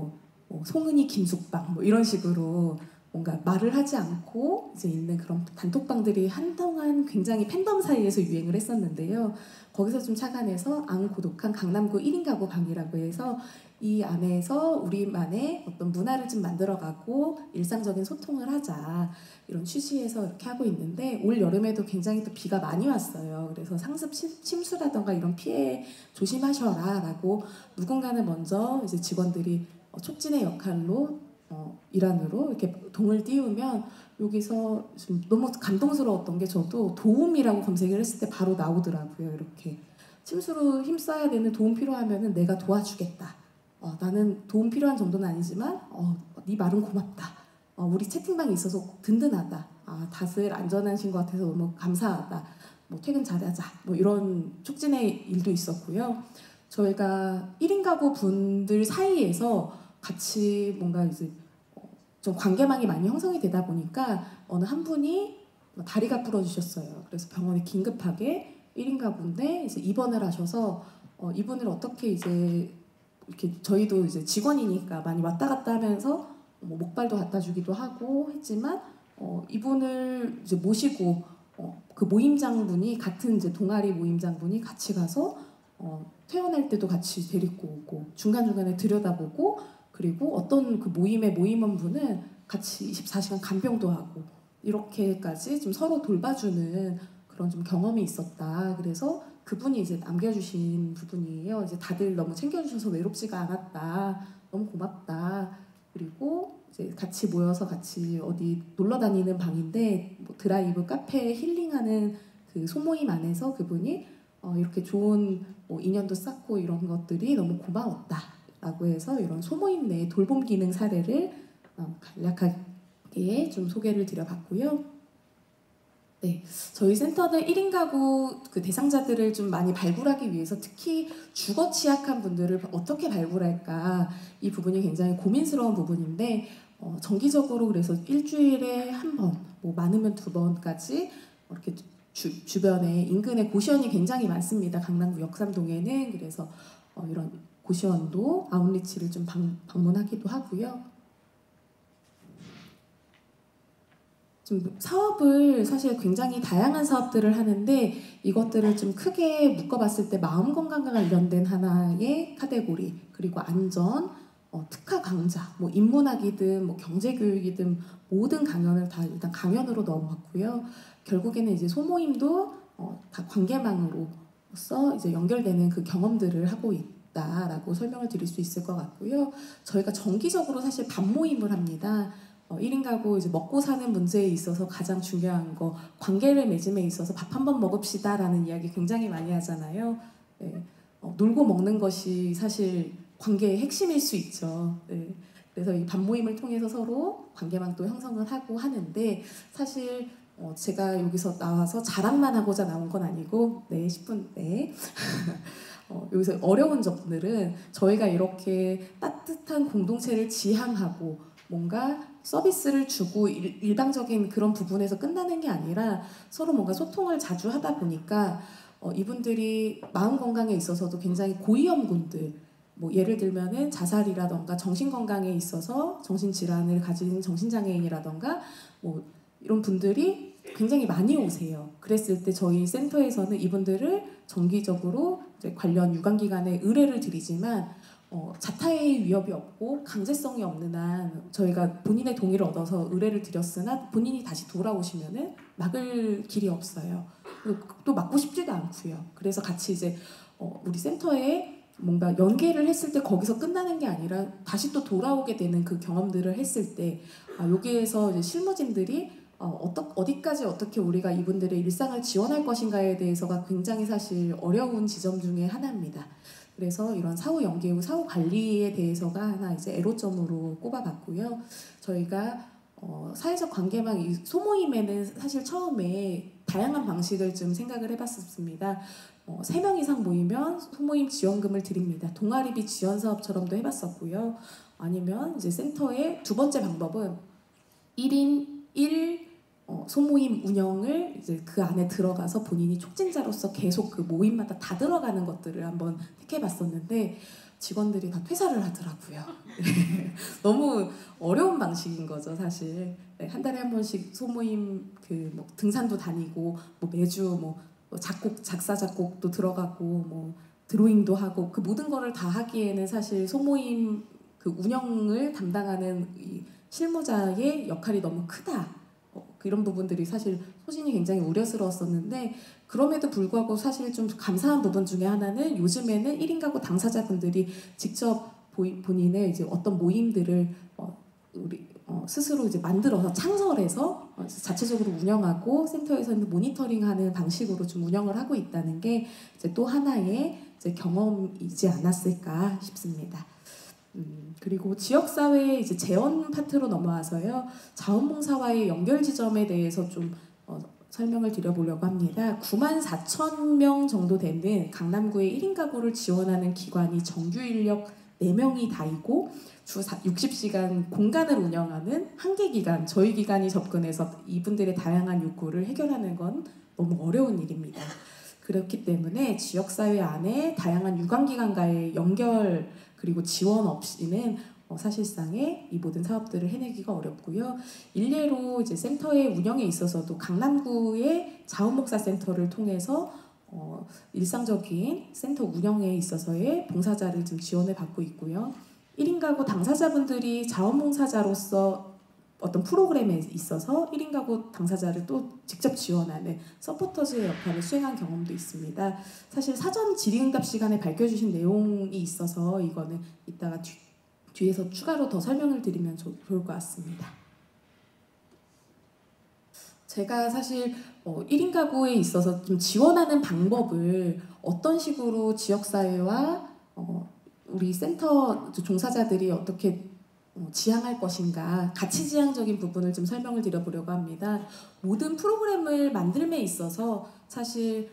송은이 김숙방 이런 식으로 뭔가 말을 하지 않고 이제 있는 그런 단톡방들이 한동안 굉장히 팬덤 사이에서 유행을 했었는데요. 거기서 좀 착안해서 안 고독한 강남구 1인 가구 방이라고 해서 이 안에서 우리만의 어떤 문화를 좀 만들어가고 일상적인 소통을 하자 이런 취지에서 이렇게 하고 있는데 올 여름에도 굉장히 또 비가 많이 왔어요. 그래서 상습 침수라던가 이런 피해 조심하셔라 라고 누군가는 먼저 이제 직원들이 촉진의 역할로 일환으로 이렇게 동을 띄우면 여기서 좀 너무 감동스러웠던 게 저도 도움이라고 검색을 했을 때 바로 나오더라고요. 이렇게 침수로 힘써야 되는 도움 필요하면은 내가 도와주겠다. 나는 도움 필요한 정도는 아니지만 네 말은 고맙다. 우리 채팅방이 있어서 든든하다. 다들 안전하신 것 같아서 너무 감사하다. 퇴근 잘하자. 이런 촉진의 일도 있었고요. 저희가 1인 가구 분들 사이에서 같이 뭔가 이제 좀 관계망이 많이 형성이 되다 보니까 어느 한 분이 다리가 부러지셨어요. 그래서 병원에 긴급하게 1인 가구인데 이제 입원을 하셔서 이분을 어떻게 이제 이렇게 저희도 이제 직원이니까 많이 왔다 갔다 하면서 목발도 갖다 주기도 하고 했지만 이분을 이제 모시고 그 모임장분이 같은 이제 동아리 모임장분이 같이 가서 퇴원할 때도 같이 데리고 오고 중간중간에 들여다보고 그리고 어떤 그 모임의 모임원분은 같이 24시간 간병도 하고 이렇게까지 좀 서로 돌봐주는 그런 좀 경험이 있었다. 그래서 그분이 이제 남겨주신 부분이에요. 이제 다들 너무 챙겨주셔서 외롭지가 않았다. 너무 고맙다. 그리고 이제 같이 모여서 같이 어디 놀러 다니는 방인데 드라이브, 카페, 힐링하는 그 소모임 안에서 그분이 이렇게 좋은 인연도 쌓고 이런 것들이 너무 고마웠다라고 해서 이런 소모임 내 돌봄 기능 사례를 간략하게 좀 소개를 드려봤고요. 네, 저희 센터는 1인 가구 그 대상자들을 좀 많이 발굴하기 위해서 특히 주거 취약한 분들을 어떻게 발굴할까 이 부분이 굉장히 고민스러운 부분인데 정기적으로 그래서 일주일에 한 번, 많으면 2번까지 이렇게 주변에 인근에 고시원이 굉장히 많습니다. 강남구 역삼동에는 그래서 이런 고시원도 아웃리치를 좀 방문하기도 하고요. 좀 사업을 사실 굉장히 다양한 사업들을 하는데 이것들을 좀 크게 묶어봤을 때 마음 건강과 관련된 하나의 카테고리 그리고 안전, 특화 강좌, 인문학이든 경제교육이든 모든 강연을 다 일단 강연으로 넘어갔고요. 결국에는 이제 소모임도 다 관계망으로서 이제 연결되는 그 경험들을 하고 있다라고 설명을 드릴 수 있을 것 같고요. 저희가 정기적으로 사실 밤 모임을 합니다. 1인 가구 이제 먹고 사는 문제에 있어서 가장 중요한 거 관계를 맺음에 있어서 밥 한 번 먹읍시다라는 이야기 굉장히 많이 하잖아요. 네. 놀고 먹는 것이 사실 관계의 핵심일 수 있죠. 네. 그래서 이 밥 모임을 통해서 서로 관계망도 형성을 하고 하는데 사실 제가 여기서 나와서 자랑만 하고자 나온 건 아니고 네 10분 네 여기서 어려운 점들은 저희가 이렇게 따뜻한 공동체를 지향하고 뭔가 서비스를 주고 일방적인 그런 부분에서 끝나는 게 아니라 서로 뭔가 소통을 자주 하다 보니까 이분들이 마음 건강에 있어서도 굉장히 고위험군들 뭐 예를 들면은 자살이라던가 정신 건강에 있어서 정신 질환을 가진 정신장애인이라던가 뭐 이런 분들이 굉장히 많이 오세요. 그랬을 때 저희 센터에서는 이분들을 정기적으로 이제 관련 유관기관에 의뢰를 드리지만 자타의 위협이 없고 강제성이 없는 한 저희가 본인의 동의를 얻어서 의뢰를 드렸으나 본인이 다시 돌아오시면은 막을 길이 없어요. 또 막고 싶지도 않고요. 그래서 같이 이제 우리 센터에 뭔가 연계를 했을 때 거기서 끝나는 게 아니라 다시 또 돌아오게 되는 그 경험들을 했을 때 여기에서 이제 실무진들이 어디까지 어떻게 우리가 이분들의 일상을 지원할 것인가에 대해서가 굉장히 사실 어려운 지점 중에 하나입니다. 그래서 이런 사후 연계 후 사후 관리에 대해서가 하나 이제 애로점으로 꼽아봤고요. 저희가 사회적 관계망 이 소모임에는 사실 처음에 다양한 방식을 좀 생각을 해봤었습니다. 3명 이상 모이면 소모임 지원금을 드립니다. 동아리비 지원 사업처럼도 해봤었고요. 아니면 이제 센터의 두 번째 방법은 1인 1 소모임 운영을 이제 그 안에 들어가서 본인이 촉진자로서 계속 그 모임마다 다 들어가는 것들을 한번 택해봤었는데 직원들이 다 퇴사를 하더라고요. 너무 어려운 방식인 거죠, 사실. 네, 한 달에 한 번씩 소모임 뭐 등산도 다니고 뭐 매주 뭐 작사 작곡도 들어가고 뭐 드로잉도 하고 그 모든 거를 다 하기에는 사실 소모임 그 운영을 담당하는 이 실무자의 역할이 너무 크다. 이런 부분들이 사실 소신이 굉장히 우려스러웠었는데 그럼에도 불구하고 사실 좀 감사한 부분 중에 하나는 요즘에는 1인 가구 당사자분들이 직접 본인의 이제 어떤 모임들을 스스로 이제 만들어서 창설해서 자체적으로 운영하고 센터에서는 모니터링하는 방식으로 좀 운영을 하고 있다는 게 이제 또 하나의 이제 경험이지 않았을까 싶습니다. 그리고 지역사회 이제 재원 파트로 넘어와서요. 자원봉사와의 연결 지점에 대해서 좀 설명을 드려보려고 합니다. 94,000명 정도 되는 강남구의 1인 가구를 지원하는 기관이 정규 인력 4명이 다이고 주 60시간 공간을 운영하는 한계 기관, 저희 기관이 접근해서 이분들의 다양한 요구를 해결하는 건 너무 어려운 일입니다. 그렇기 때문에 지역사회 안에 다양한 유관기관과의 연결 그리고 지원 없이는 사실상의 이 모든 사업들을 해내기가 어렵고요. 일례로 이제 센터의 운영에 있어서도 강남구의 자원봉사센터를 통해서 일상적인 센터 운영에 있어서의 봉사자를 좀 지원을 받고 있고요. 1인 가구 당사자분들이 자원봉사자로서 어떤 프로그램에 있어서 1인 가구 당사자를 또 직접 지원하는 서포터즈의 역할을 수행한 경험도 있습니다. 사실 사전 질의응답 시간에 밝혀주신 내용이 있어서 이거는 이따가 뒤에서 추가로 더 설명을 드리면 좋을 것 같습니다. 제가 사실 1인 가구에 있어서 좀 지원하는 방법을 어떤 식으로 지역사회와 우리 센터 종사자들이 어떻게 지향할 것인가 가치지향적인 부분을 좀 설명을 드려보려고 합니다. 모든 프로그램을 만들m에 있어서 사실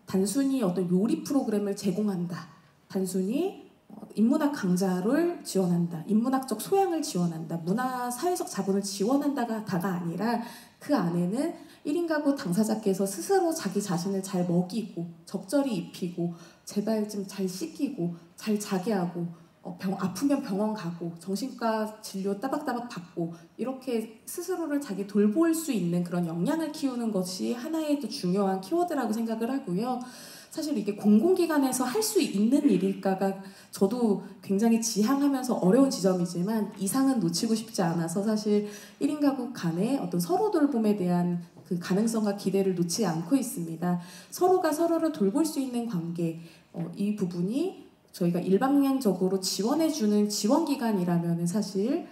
단순히 어떤 요리 프로그램을 제공한다. 단순히 인문학 강좌를 지원한다. 인문학적 소양을 지원한다. 문화사회적 자본을 지원한다가 다가 아니라 그 안에는 1인 가구 당사자께서 스스로 자기 자신을 잘 먹이고 적절히 입히고 제발 좀 잘 씻기고 잘 자게 하고 아프면 병원 가고 정신과 진료 따박따박 받고 이렇게 스스로를 자기 돌볼 수 있는 그런 역량을 키우는 것이 하나의 또 중요한 키워드라고 생각을 하고요. 사실 이게 공공기관에서 할 수 있는 일일까가 저도 굉장히 지향하면서 어려운 지점이지만 이상은 놓치고 싶지 않아서 사실 1인 가구 간의 어떤 서로 돌봄에 대한 그 가능성과 기대를 놓지 않고 있습니다. 서로가 서로를 돌볼 수 있는 관계, 이 부분이 저희가 일방향적으로 지원해주는 지원기관이라면 사실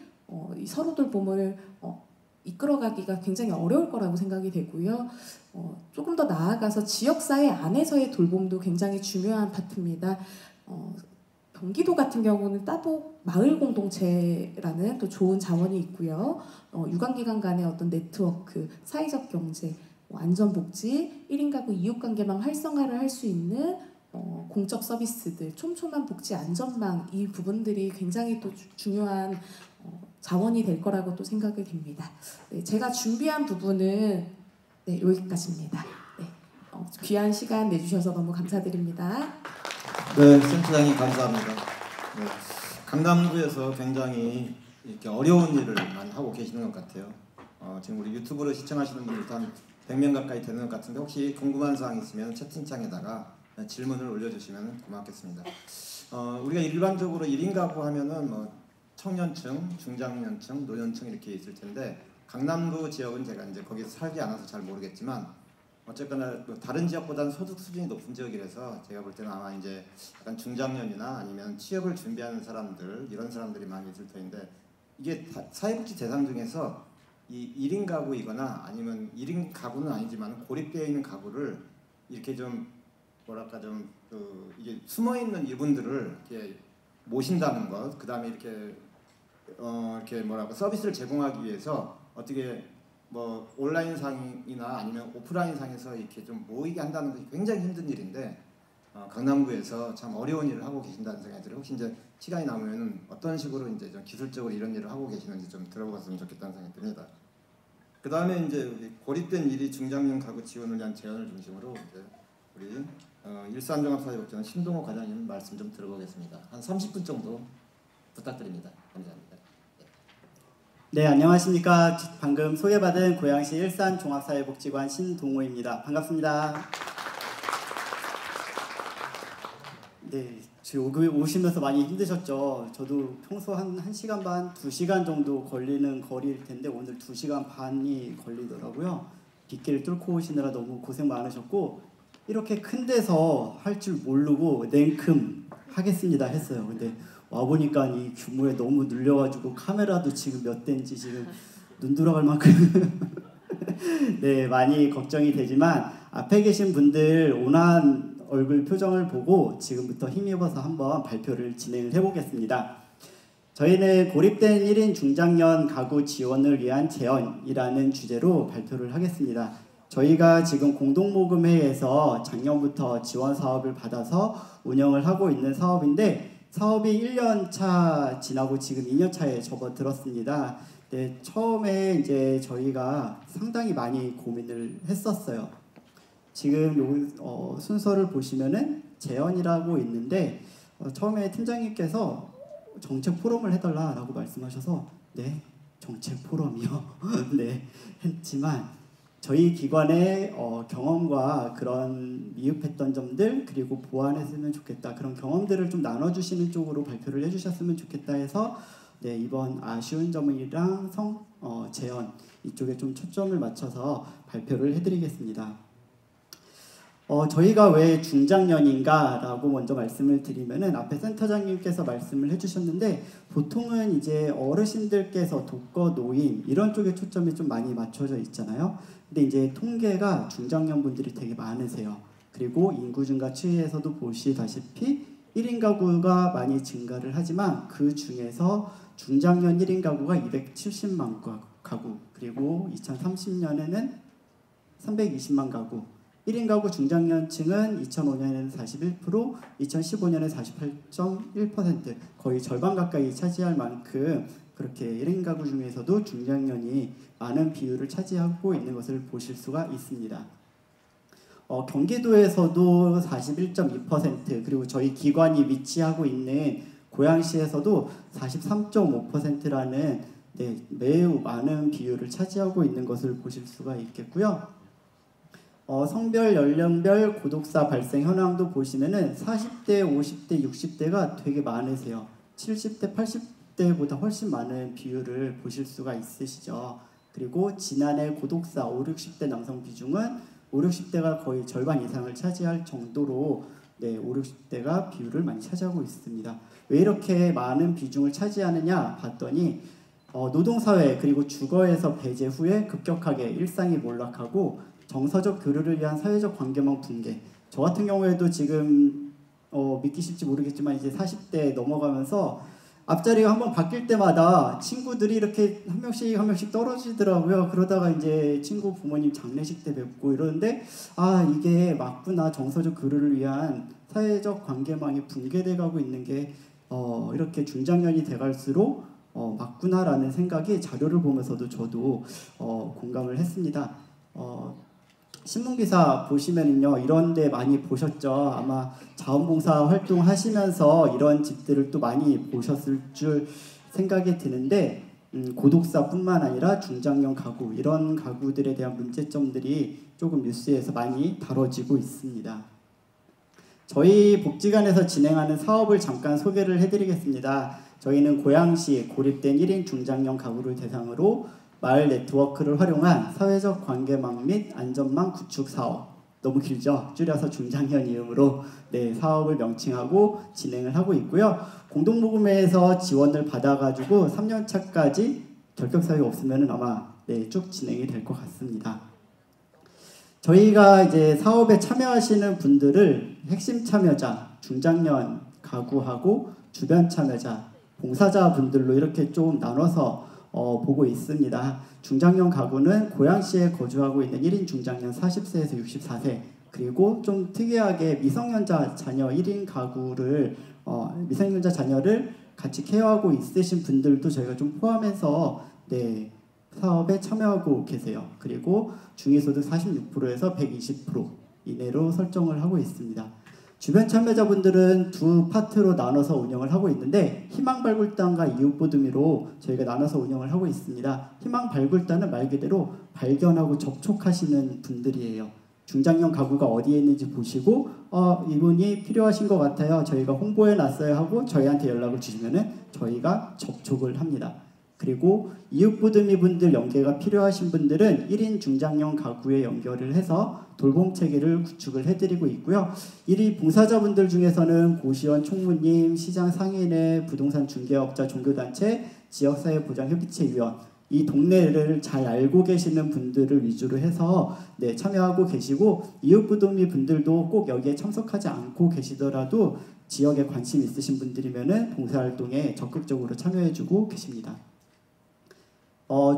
이 서로 돌봄을 이끌어가기가 굉장히 어려울 거라고 생각이 되고요. 조금 더 나아가서 지역사회 안에서의 돌봄도 굉장히 중요한 파트입니다. 경기도 같은 경우는 따복 마을 공동체라는 또 좋은 자원이 있고요. 유관기관 간의 어떤 네트워크, 사회적 경제, 안전복지, 1인 가구 이웃관계망 활성화를 할 수 있는 공적 서비스들, 촘촘한 복지 안전망, 이 부분들이 굉장히 또 중요한 자원이 될 거라고 또 생각이 됩니다. 네, 제가 준비한 부분은 여기까지입니다. 네, 귀한 시간 내주셔서 너무 감사드립니다. 네, 센터장님 감사합니다. 네, 강남구에서 굉장히 이렇게 어려운 일을 많이 하고 계시는 것 같아요. 지금 우리 유튜브로 시청하시는 분들도 한 100명 가까이 되는 것 같은데 혹시 궁금한 사항 있으면 채팅창에다가 질문을 올려주시면 고맙겠습니다. 우리가 일반적으로 1인 가구 하면은 뭐 청년층, 중장년층, 노년층 이렇게 있을 텐데 강남구 지역은 제가 이제 거기서 살지 않아서 잘 모르겠지만 어쨌거나 다른 지역보다는 소득 수준이 높은 지역이라서 제가 볼 때는 아마 이제 약간 중장년이나 아니면 취업을 준비하는 사람들 이런 사람들이 많이 있을 텐데 이게 사회복지 대상 중에서 이 1인 가구이거나 아니면 1인 가구는 아니지만 고립되어 있는 가구를 이렇게 좀 뭐랄까 좀 이게 숨어 있는 이분들을 이렇게 모신다는 것, 그 다음에 이렇게 뭐랄까 서비스를 제공하기 위해서 어떻게 뭐 온라인 상이나 아니면 오프라인 상에서 이렇게 좀 모이게 한다는 것이 굉장히 힘든 일인데 강남구에서 참 어려운 일을 하고 계신다는 생각이 들어요. 혹시 이제 시간이 남으면은 어떤 식으로 이제 좀 기술적으로 이런 일을 하고 계시는지 좀 들어봤으면 좋겠다는 생각이 듭니다. 그 다음에 이제 고립된 1인 중장년 가구 지원을 위한 제안을 중심으로 이제 우리 일산종합사회복지원 신동호 과장님 말씀 좀 들어보겠습니다. 한 30분 정도 부탁드립니다. 감사합니다. 네, 안녕하십니까. 방금 소개받은 고양시 일산종합사회복지관 신동호입니다. 반갑습니다. 네, 여기 오시면서 많이 힘드셨죠. 저도 평소 한 1시간 반, 2시간 정도 걸리는 거리일 텐데 오늘 2시간 반이 걸리더라고요. 빗길 뚫고 오시느라 너무 고생 많으셨고 이렇게 큰 데서 할 줄 모르고 냉큼 하겠습니다 했어요. 근데 와보니까 이 규모에 너무 눌려가지고 카메라도 지금 몇 대인지 지금 눈 돌아갈 만큼 네, 많이 걱정이 되지만 앞에 계신 분들 온화한 얼굴 표정을 보고 지금부터 힘입어서 한번 발표를 진행을 해보겠습니다. 저희는 고립된 1인 중장년 가구 지원을 위한 제언이라는 주제로 발표를 하겠습니다. 저희가 지금 공동모금회에서 작년부터 지원 사업을 받아서 운영을 하고 있는 사업인데 사업이 1년 차 지나고 지금 2년 차에 접어들었습니다. 네, 처음에 이제 저희가 상당히 많이 고민을 했었어요. 지금 순서를 보시면은 제언이라고 있는데 처음에 팀장님께서 정책 포럼을 해달라라고 말씀하셔서 네, 정책 포럼이요. 네, 했지만 저희 기관의 경험과 그런 미흡했던 점들 그리고 보완했으면 좋겠다 그런 경험들을 좀 나눠주시는 쪽으로 발표를 해주셨으면 좋겠다 해서 네, 이번 아쉬운 점이랑 제언 이쪽에 좀 초점을 맞춰서 발표를 해드리겠습니다. 저희가 왜 중장년인가 라고 먼저 말씀을 드리면은 앞에 센터장님께서 말씀을 해주셨는데 보통은 이제 어르신들께서 독거 노인 이런 쪽에 초점이 좀 많이 맞춰져 있잖아요. 근데 이제 통계가 중장년 분들이 되게 많으세요. 그리고 인구 증가 추이에서도 보시다시피 1인 가구가 많이 증가를 하지만 그 중에서 중장년 1인 가구가 270만 가구 그리고 2030년에는 320만 가구 1인 가구 중장년층은 2005년에는 41%, 2015년에 48.1% 거의 절반 가까이 차지할 만큼 그렇게 1인 가구 중에서도 중장년이 많은 비율을 차지하고 있는 것을 보실 수가 있습니다. 경기도에서도 41.2% 그리고 저희 기관이 위치하고 있는 고양시에서도 43.5%라는 네, 매우 많은 비율을 차지하고 있는 것을 보실 수가 있겠고요. 성별, 연령별 고독사 발생 현황도 보시면은 40대, 50대, 60대가 되게 많으세요. 70대, 80대보다 훨씬 많은 비율을 보실 수가 있으시죠. 그리고 지난해 고독사 5, 60대 남성 비중은 5, 60대가 거의 절반 이상을 차지할 정도로 네, 5, 60대가 비율을 많이 차지하고 있습니다. 왜 이렇게 많은 비중을 차지하느냐 봤더니 노동사회 그리고 주거에서 배제 후에 급격하게 일상이 몰락하고 정서적 교류를 위한 사회적 관계망 붕괴. 저 같은 경우에도 지금 믿기실지 모르겠지만 이제 40대 넘어가면서 앞자리가 한번 바뀔 때마다 친구들이 이렇게 한 명씩 떨어지더라고요. 그러다가 이제 친구 부모님 장례식 때 뵙고 이러는데 이게 맞구나. 정서적 교류를 위한 사회적 관계망이 붕괴돼 가고 있는 게 이렇게 중장년이 돼갈수록 맞구나라는 생각이 자료를 보면서도 저도 공감을 했습니다. 신문기사 보시면은요 이런 데 많이 보셨죠. 아마 자원봉사 활동하시면서 이런 집들을 또 많이 보셨을 줄 생각이 드는데 고독사뿐만 아니라 중장년 가구 이런 가구들에 대한 문제점들이 조금 뉴스에서 많이 다뤄지고 있습니다. 저희 복지관에서 진행하는 사업을 잠깐 소개를 해드리겠습니다. 저희는 고양시 고립된 1인 중장년 가구를 대상으로 마을 네트워크를 활용한 사회적 관계망 및 안전망 구축 사업, 너무 길죠? 줄여서 중장년 이음으로 사업을 명칭하고 진행을 하고 있고요. 공동모금회에서 지원을 받아가지고 3년차까지 결격사유 없으면 아마 쭉 진행이 될 것 같습니다. 저희가 이제 사업에 참여하시는 분들을 핵심 참여자, 중장년 가구하고 주변 참여자, 봉사자분들로 이렇게 좀 나눠서 보고 있습니다. 중장년 가구는 고양시에 거주하고 있는 1인 중장년 40세에서 64세 그리고 좀 특이하게 미성년자 자녀 1인 가구를 미성년자 자녀를 같이 케어하고 있으신 분들도 저희가 좀 포함해서 사업에 참여하고 계세요. 그리고 중위소득 46%에서 120% 이내로 설정을 하고 있습니다. 주변 참여자분들은 두 파트로 나눠서 운영을 하고 있는데 희망발굴단과 이웃보듬이로 저희가 나눠서 운영을 하고 있습니다. 희망발굴단은 말 그대로 발견하고 접촉하시는 분들이에요. 중장년 가구가 어디에 있는지 보시고 이분이 필요하신 것 같아요. 저희가 홍보해놨어요 하고 저희한테 연락을 주시면 저희가 접촉을 합니다. 그리고 이웃보듬이 분들 연계가 필요하신 분들은 1인 중장년 가구에 연결을 해서 돌봄체계를 구축을 해드리고 있고요. 1위 봉사자분들 중에서는 고시원 총무님, 시장 상인회, 부동산 중개업자, 종교단체, 지역사회보장협의체위원 이 동네를 잘 알고 계시는 분들을 위주로 해서 참여하고 계시고 이웃보듬이 분들도 꼭 여기에 참석하지 않고 계시더라도 지역에 관심 있으신 분들이면 봉사활동에 적극적으로 참여해주고 계십니다.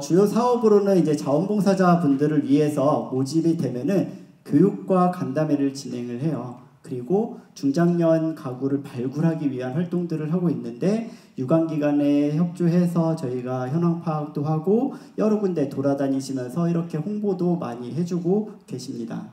주요 사업으로는 이제 자원봉사자 분들을 위해서 모집이 되면은 교육과 간담회를 진행을 해요. 그리고 중장년 가구를 발굴하기 위한 활동들을 하고 있는데 유관기관에 협조해서 저희가 현황 파악도 하고 여러 군데 돌아다니시면서 이렇게 홍보도 많이 해주고 계십니다.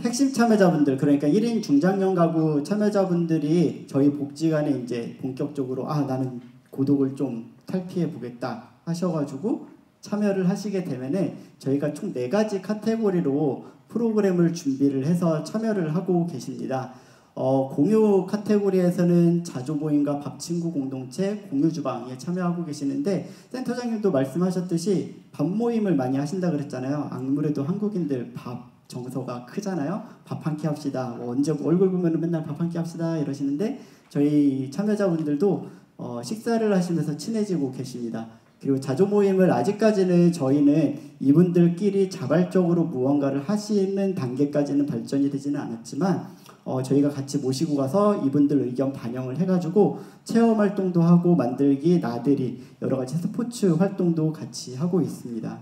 핵심 참여자분들 그러니까 1인 중장년 가구 참여자분들이 저희 복지관에 이제 본격적으로 나는 고독을 좀 탈피해 보겠다 하셔가지고 참여를 하시게 되면은 저희가 총 4가지 카테고리로 프로그램을 준비를 해서 참여를 하고 계십니다. 공유 카테고리에서는 자조모임과 밥친구 공동체 공유주방에 참여하고 계시는데 센터장님도 말씀하셨듯이 밥 모임을 많이 하신다 그랬잖아요. 아무래도 한국인들 밥 정서가 크잖아요. 밥 한 끼 합시다. 언제 얼굴 보면 맨날 밥 한 끼 합시다 이러시는데 저희 참여자분들도 식사를 하시면서 친해지고 계십니다. 그리고 자조모임을 아직까지는 저희는 이분들끼리 자발적으로 무언가를 하시는 단계까지는 발전이 되지는 않았지만 저희가 같이 모시고 가서 이분들 의견 반영을 해가지고 체험활동도 하고 만들기, 나들이 여러 가지 스포츠 활동도 같이 하고 있습니다.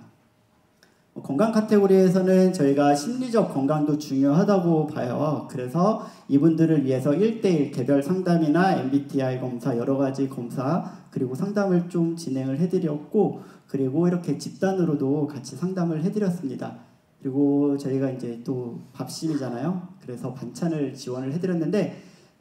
건강 카테고리에서는 저희가 심리적 건강도 중요하다고 봐요. 그래서 이분들을 위해서 1:1 개별 상담이나 MBTI 검사 여러 가지 검사 그리고 상담을 좀 진행을 해드렸고 그리고 이렇게 집단으로도 같이 상담을 해드렸습니다. 그리고 저희가 이제 또 밥심이잖아요. 그래서 반찬을 지원을 해드렸는데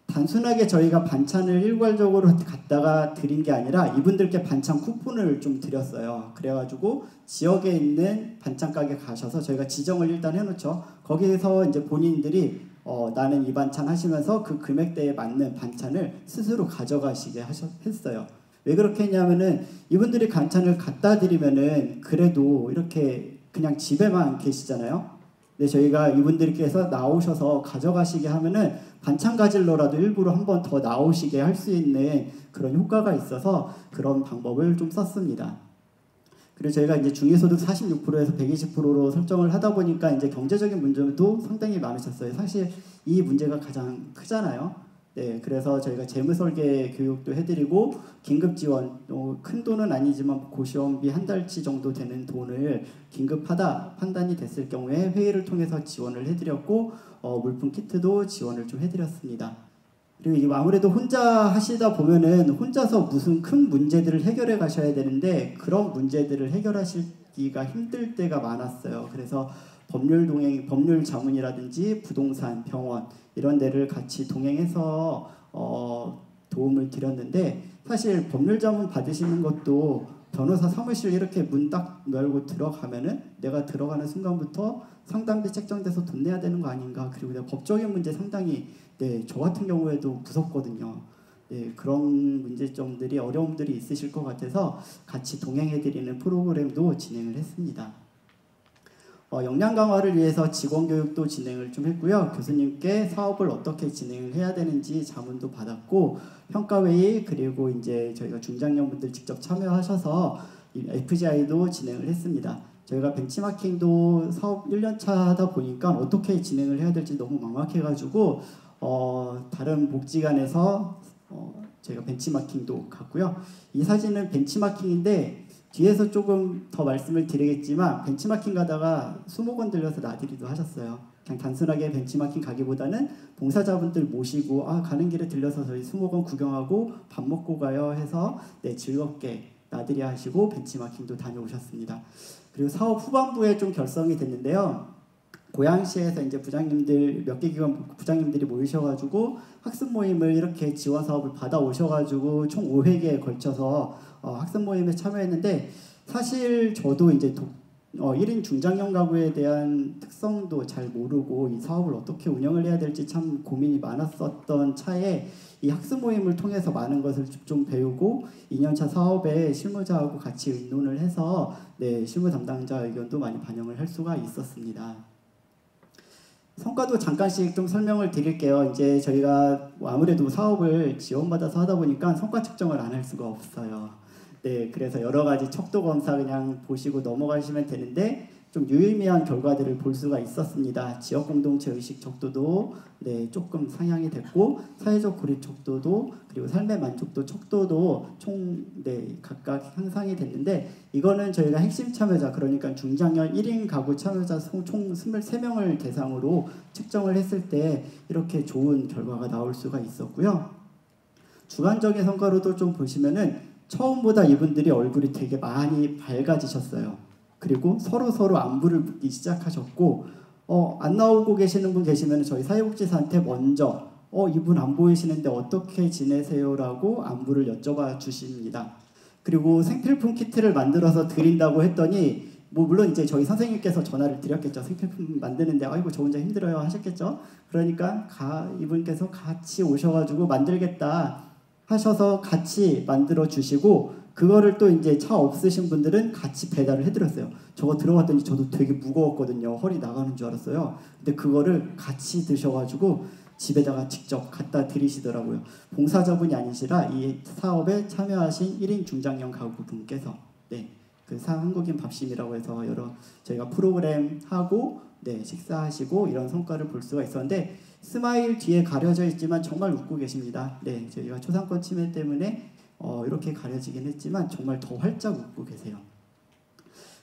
단순하게 저희가 반찬을 일괄적으로 갖다가 드린 게 아니라 이분들께 반찬 쿠폰을 좀 드렸어요. 그래가지고 지역에 있는 반찬 가게 가셔서 저희가 지정을 일단 해놓죠. 거기에서 이제 본인들이 나는 이 반찬 하시면서 그 금액대에 맞는 반찬을 스스로 가져가시게 했어요. 왜 그렇게 했냐면은 이분들이 반찬을 갖다 드리면은 그래도 이렇게 그냥 집에만 계시잖아요. 근데 저희가 이분들께서 나오셔서 가져가시게 하면은 반찬 가질러라도 일부러 한 번 더 나오시게 할 수 있는 그런 효과가 있어서 그런 방법을 좀 썼습니다. 그리고 저희가 이제 중위소득 46%에서 120%로 설정을 하다 보니까 이제 경제적인 문제도 상당히 많으셨어요. 사실 이 문제가 가장 크잖아요. 네, 그래서 저희가 재무설계 교육도 해드리고 긴급 지원, 큰 돈은 아니지만 고시원비 한 달치 정도 되는 돈을 긴급하다 판단이 됐을 경우에 회의를 통해서 지원을 해드렸고 물품 키트도 지원을 좀 해드렸습니다. 그리고 이게 아무래도 혼자 하시다 보면은 혼자서 무슨 큰 문제들을 해결해 가셔야 되는데 그런 문제들을 해결하시기가 힘들 때가 많았어요. 그래서 법률 자문이라든지 부동산, 병원 이런 데를 같이 동행해서 도움을 드렸는데 사실 법률 자문 받으시는 것도 변호사 사무실 이렇게 문 딱 열고 들어가면은 내가 들어가는 순간부터 상담비 책정돼서 돈 내야 되는 거 아닌가. 그리고 내가 법적인 문제 상당히 저 같은 경우에도 무섭거든요. 그런 문제점들이 어려움들이 있으실 것 같아서 같이 동행해드리는 프로그램도 진행을 했습니다. 역량 강화를 위해서 직원 교육도 진행을 좀 했고요. 교수님께 사업을 어떻게 진행을 해야 되는지 자문도 받았고 평가회의 그리고 이제 저희가 중장년분들 직접 참여하셔서 FGI도 진행을 했습니다. 저희가 벤치마킹도 사업 1년차 하다 보니까 어떻게 진행을 해야 될지 너무 막막해가지고 다른 복지관에서 저희가 벤치마킹도 갔고요. 이 사진은 벤치마킹인데 뒤에서 조금 더 말씀을 드리겠지만 벤치마킹 가다가 수목원 들려서 나들이도 하셨어요. 그냥 단순하게 벤치마킹 가기보다는 봉사자분들 모시고 가는 길에 들려서 저희 수목원 구경하고 밥 먹고 가요 해서 즐겁게 나들이 하시고 벤치마킹도 다녀오셨습니다. 그리고 사업 후반부에 좀 결성이 됐는데요. 고양시에서 이제 부장님들 몇 개 기관 부장님들이 모이셔가지고 학습 모임을 이렇게 지원 사업을 받아 오셔가지고 총 5회기에 걸쳐서 학습 모임에 참여했는데 사실 저도 이제 1인 중장년 가구에 대한 특성도 잘 모르고 이 사업을 어떻게 운영을 해야 될지 참 고민이 많았었던 차에 이 학습 모임을 통해서 많은 것을 좀 배우고 2년차 사업에 실무자하고 같이 의논을 해서 실무 담당자 의견도 많이 반영을 할 수가 있었습니다. 성과도 잠깐씩 좀 설명을 드릴게요. 이제 저희가 아무래도 사업을 지원받아서 하다 보니까 성과 측정을 안 할 수가 없어요. 그래서 여러 가지 척도 검사 그냥 보시고 넘어가시면 되는데 좀 유의미한 결과들을 볼 수가 있었습니다. 지역 공동체 의식 척도도 조금 상향이 됐고 사회적 고립 척도도 그리고 삶의 만족도 척도도 총 각각 향상이 됐는데 이거는 저희가 핵심 참여자 그러니까 중장년 1인 가구 참여자 총 23명을 대상으로 측정을 했을 때 이렇게 좋은 결과가 나올 수가 있었고요. 주관적인 성과로도 좀 보시면은 처음보다 이분들이 얼굴이 되게 많이 밝아지셨어요. 그리고 서로 안부를 묻기 시작하셨고 안 나오고 계시는 분 계시면 저희 사회복지사한테 먼저 이분 안 보이시는데 어떻게 지내세요라고 안부를 여쭤봐 주십니다. 그리고 생필품 키트를 만들어서 드린다고 했더니 물론 이제 저희 선생님께서 전화를 드렸겠죠. 생필품 만드는데 아이고 저 혼자 힘들어요 하셨겠죠. 그러니까 이분께서 같이 오셔가지고 만들겠다 하셔서 같이 만들어 주시고 그거를 또 이제 차 없으신 분들은 같이 배달을 해드렸어요. 저거 들어갔더니 저도 되게 무거웠거든요. 허리 나가는 줄 알았어요. 근데 그거를 같이 드셔가지고 집에다가 직접 갖다 드리시더라고요. 봉사자분이 아니시라 이 사업에 참여하신 1인 중장년 가구분께서 그 한국인 밥심이라고 해서 여러 저희가 프로그램 하고 식사하시고 이런 성과를 볼 수가 있었는데 스마일 뒤에 가려져 있지만 정말 웃고 계십니다. 저희가 초상권 침해 때문에 이렇게 가려지긴 했지만 정말 더 활짝 웃고 계세요.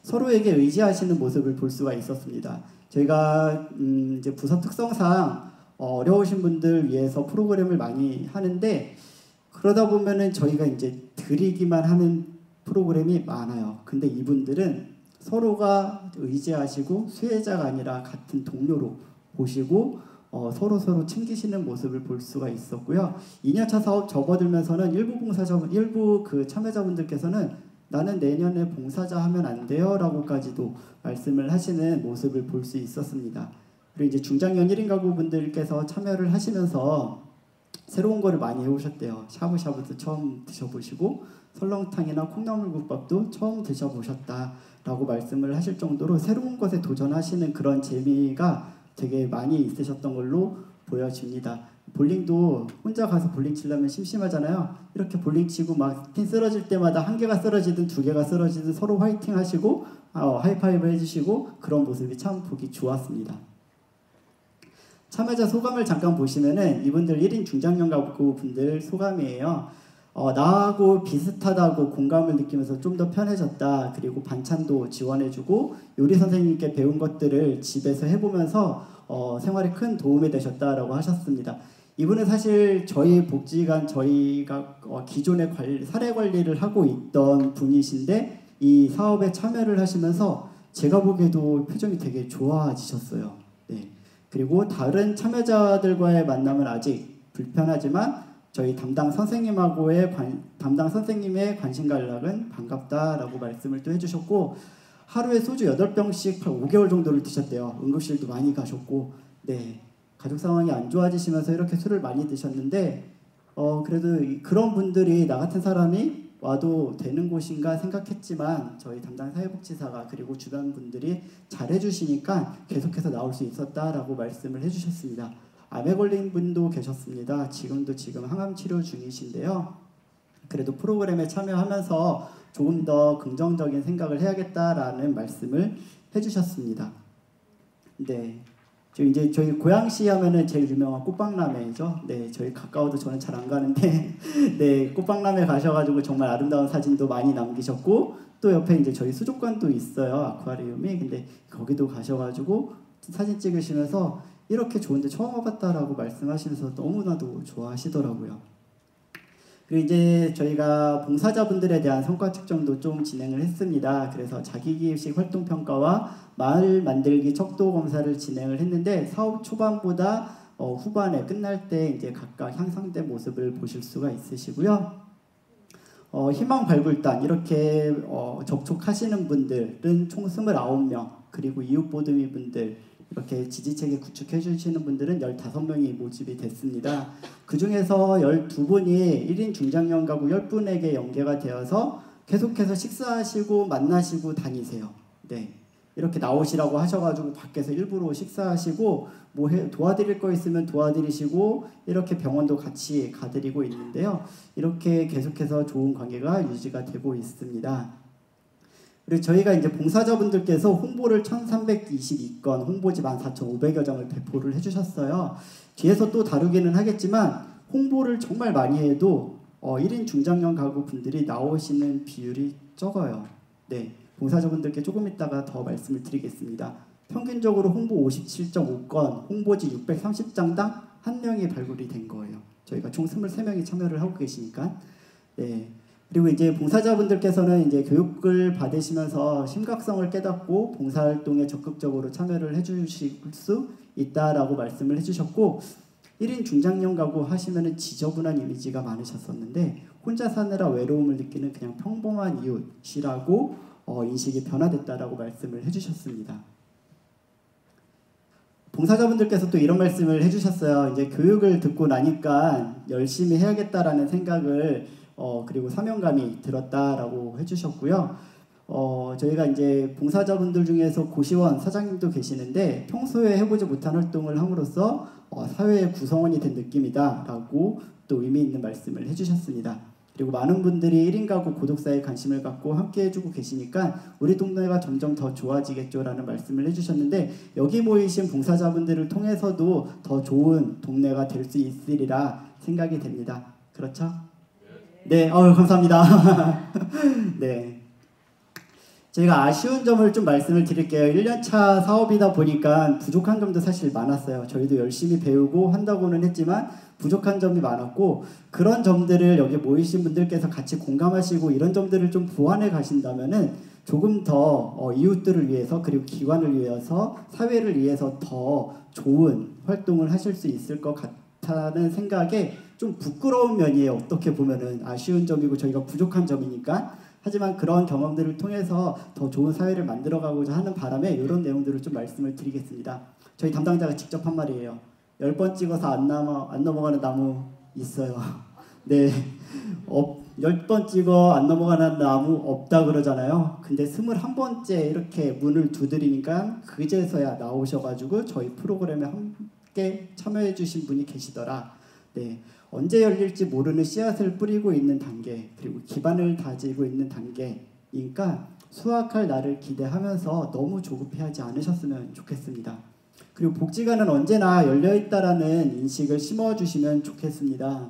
서로에게 의지하시는 모습을 볼 수가 있었습니다. 저희가 이제 부서 특성상 어려우신 분들 위해서 프로그램을 많이 하는데 그러다 보면은 저희가 이제 드리기만 하는 프로그램이 많아요. 근데 이분들은 서로가 의지하시고 수혜자가 아니라 같은 동료로 보시고 서로 챙기시는 모습을 볼 수가 있었고요. 2년차 사업 접어들면서는 일부 그 참여자분들께서는 나는 내년에 봉사자 하면 안 돼요 라고까지도 말씀을 하시는 모습을 볼 수 있었습니다. 그리고 이제 중장년 1인 가구분들께서 참여를 하시면서 새로운 거를 많이 해오셨대요. 샤브샤브도 처음 드셔보시고 설렁탕이나 콩나물국밥도 처음 드셔보셨다라고 말씀을 하실 정도로 새로운 것에 도전하시는 그런 재미가 되게 많이 있으셨던 걸로 보여집니다. 볼링도 혼자 가서 볼링 치려면 심심하잖아요. 이렇게 볼링 치고 막 핀 쓰러질 때마다 한 개가 쓰러지든 두 개가 쓰러지든 서로 화이팅 하시고 하이파이브 해주시고 그런 모습이 참 보기 좋았습니다. 참여자 소감을 잠깐 보시면은 이분들 1인 중장년 가구 분들 소감이에요. 나하고 비슷하다고 공감을 느끼면서 좀 더 편해졌다. 그리고 반찬도 지원해주고 요리 선생님께 배운 것들을 집에서 해보면서 생활에 큰 도움이 되셨다라고 하셨습니다. 이분은 사실 저희 복지관 저희가 기존에 사례 관리를 하고 있던 분이신데 이 사업에 참여를 하시면서 제가 보기에도 표정이 되게 좋아지셨어요. 네. 그리고 다른 참여자들과의 만남은 아직 불편하지만 저희 담당 선생님의 관심 간락은 반갑다라고 말씀을 또 해주셨고 하루에 소주 8병씩 5개월 정도를 드셨대요. 응급실도 많이 가셨고 네. 가족 상황이 안 좋아지시면서 이렇게 술을 많이 드셨는데 그래도 그런 분들이 나 같은 사람이 와도 되는 곳인가 생각했지만 저희 담당 사회복지사가 그리고 주변 분들이 잘해주시니까 계속해서 나올 수 있었다라고 말씀을 해주셨습니다. 암에 걸린 분도 계셨습니다. 지금 항암 치료 중이신데요. 그래도 프로그램에 참여하면서 조금 더 긍정적인 생각을 해야겠다라는 말씀을 해주셨습니다. 네. 이제 저희 고양시 하면은 제일 유명한 꽃박람회죠. 네, 저희 가까워도 저는 잘 안 가는데, 네, 꽃박람회 가셔가지고 정말 아름다운 사진도 많이 남기셨고, 또 옆에 이제 저희 수족관도 있어요, 아쿠아리움이. 근데 거기도 가셔가지고 사진 찍으시면서 이렇게 좋은데 처음 와봤다라고 말씀하시면서 너무나도 좋아하시더라고요. 그리고 이제 저희가 봉사자분들에 대한 성과 측정도 좀 진행을 했습니다. 그래서 자기기획식 활동평가와 마을 만들기 척도 검사를 진행을 했는데 사업 초반보다 후반에 끝날 때 이제 각각 향상된 모습을 보실 수가 있으시고요. 희망 발굴단 이렇게 접촉하시는 분들은 총 29명 그리고 이웃보듬이 분들 이렇게 지지체계 구축해 주시는 분들은 15명이 모집이 됐습니다. 그 중에서 12분이 1인 중장년 가구 10분에게 연계가 되어서 계속해서 식사하시고 만나시고 다니세요. 네. 이렇게 나오시라고 하셔가지고 밖에서 일부러 식사하시고 뭐 도와드릴 거 있으면 도와드리시고 이렇게 병원도 같이 가드리고 있는데요. 이렇게 계속해서 좋은 관계가 유지가 되고 있습니다. 그리고 저희가 이제 봉사자분들께서 홍보를 1322건, 홍보지 14,500여 장을 배포를 해주셨어요. 뒤에서 또 다루기는 하겠지만 홍보를 정말 많이 해도 1인 중장년 가구 분들이 나오시는 비율이 적어요. 네, 봉사자분들께 조금 이따가 더 말씀을 드리겠습니다. 평균적으로 홍보 57.5건, 홍보지 630장당 1명이 발굴이 된 거예요. 저희가 총 23명이 참여를 하고 계시니까. 네. 그리고 이제 봉사자분들께서는 이제 교육을 받으시면서 심각성을 깨닫고 봉사활동에 적극적으로 참여를 해주실 수 있다라고 말씀을 해주셨고 1인 중장년 가구 하시면은 지저분한 이미지가 많으셨었는데 혼자 사느라 외로움을 느끼는 그냥 평범한 이웃이라고 인식이 변화됐다라고 말씀을 해주셨습니다. 봉사자분들께서 또 이런 말씀을 해주셨어요. 이제 교육을 듣고 나니까 열심히 해야겠다라는 생각을 그리고 사명감이 들었다라고 해주셨고요. 저희가 이제 봉사자분들 중에서 고시원 사장님도 계시는데 평소에 해보지 못한 활동을 함으로써 사회의 구성원이 된 느낌이다라고 또 의미 있는 말씀을 해주셨습니다. 그리고 많은 분들이 1인 가구 고독사에 관심을 갖고 함께 해주고 계시니까 우리 동네가 점점 더 좋아지겠죠라는 말씀을 해주셨는데 여기 모이신 봉사자분들을 통해서도 더 좋은 동네가 될 수 있으리라 생각이 됩니다. 그렇죠? 네, 감사합니다. 네. 저희가 아쉬운 점을 좀 말씀을 드릴게요. 1년차 사업이다 보니까 부족한 점도 사실 많았어요. 저희도 열심히 배우고 한다고는 했지만 부족한 점이 많았고 그런 점들을 여기 모이신 분들께서 같이 공감하시고 이런 점들을 좀 보완해 가신다면은 조금 더 이웃들을 위해서 그리고 기관을 위해서 사회를 위해서 더 좋은 활동을 하실 수 있을 것 같다는 생각에 좀 부끄러운 면이에요. 어떻게 보면은 아쉬운 점이고 저희가 부족한 점이니까. 하지만 그런 경험들을 통해서 더 좋은 사회를 만들어가고자 하는 바람에 이런 내용들을 좀 말씀을 드리겠습니다. 저희 담당자가 직접 한 말이에요. 10번 찍어서 안 넘어가는 나무 있어요. 네, 10번 찍어 안 넘어가는 나무 없다 그러잖아요. 근데 21번째 이렇게 문을 두드리니까 그제서야 나오셔가지고 저희 프로그램에 함께 참여해 주신 분이 계시더라. 네, 언제 열릴지 모르는 씨앗을 뿌리고 있는 단계, 그리고 기반을 다지고 있는 단계니까 수확할 날을 기대하면서 너무 조급해하지 않으셨으면 좋겠습니다. 그리고 복지관은 언제나 열려있다라는 인식을 심어주시면 좋겠습니다.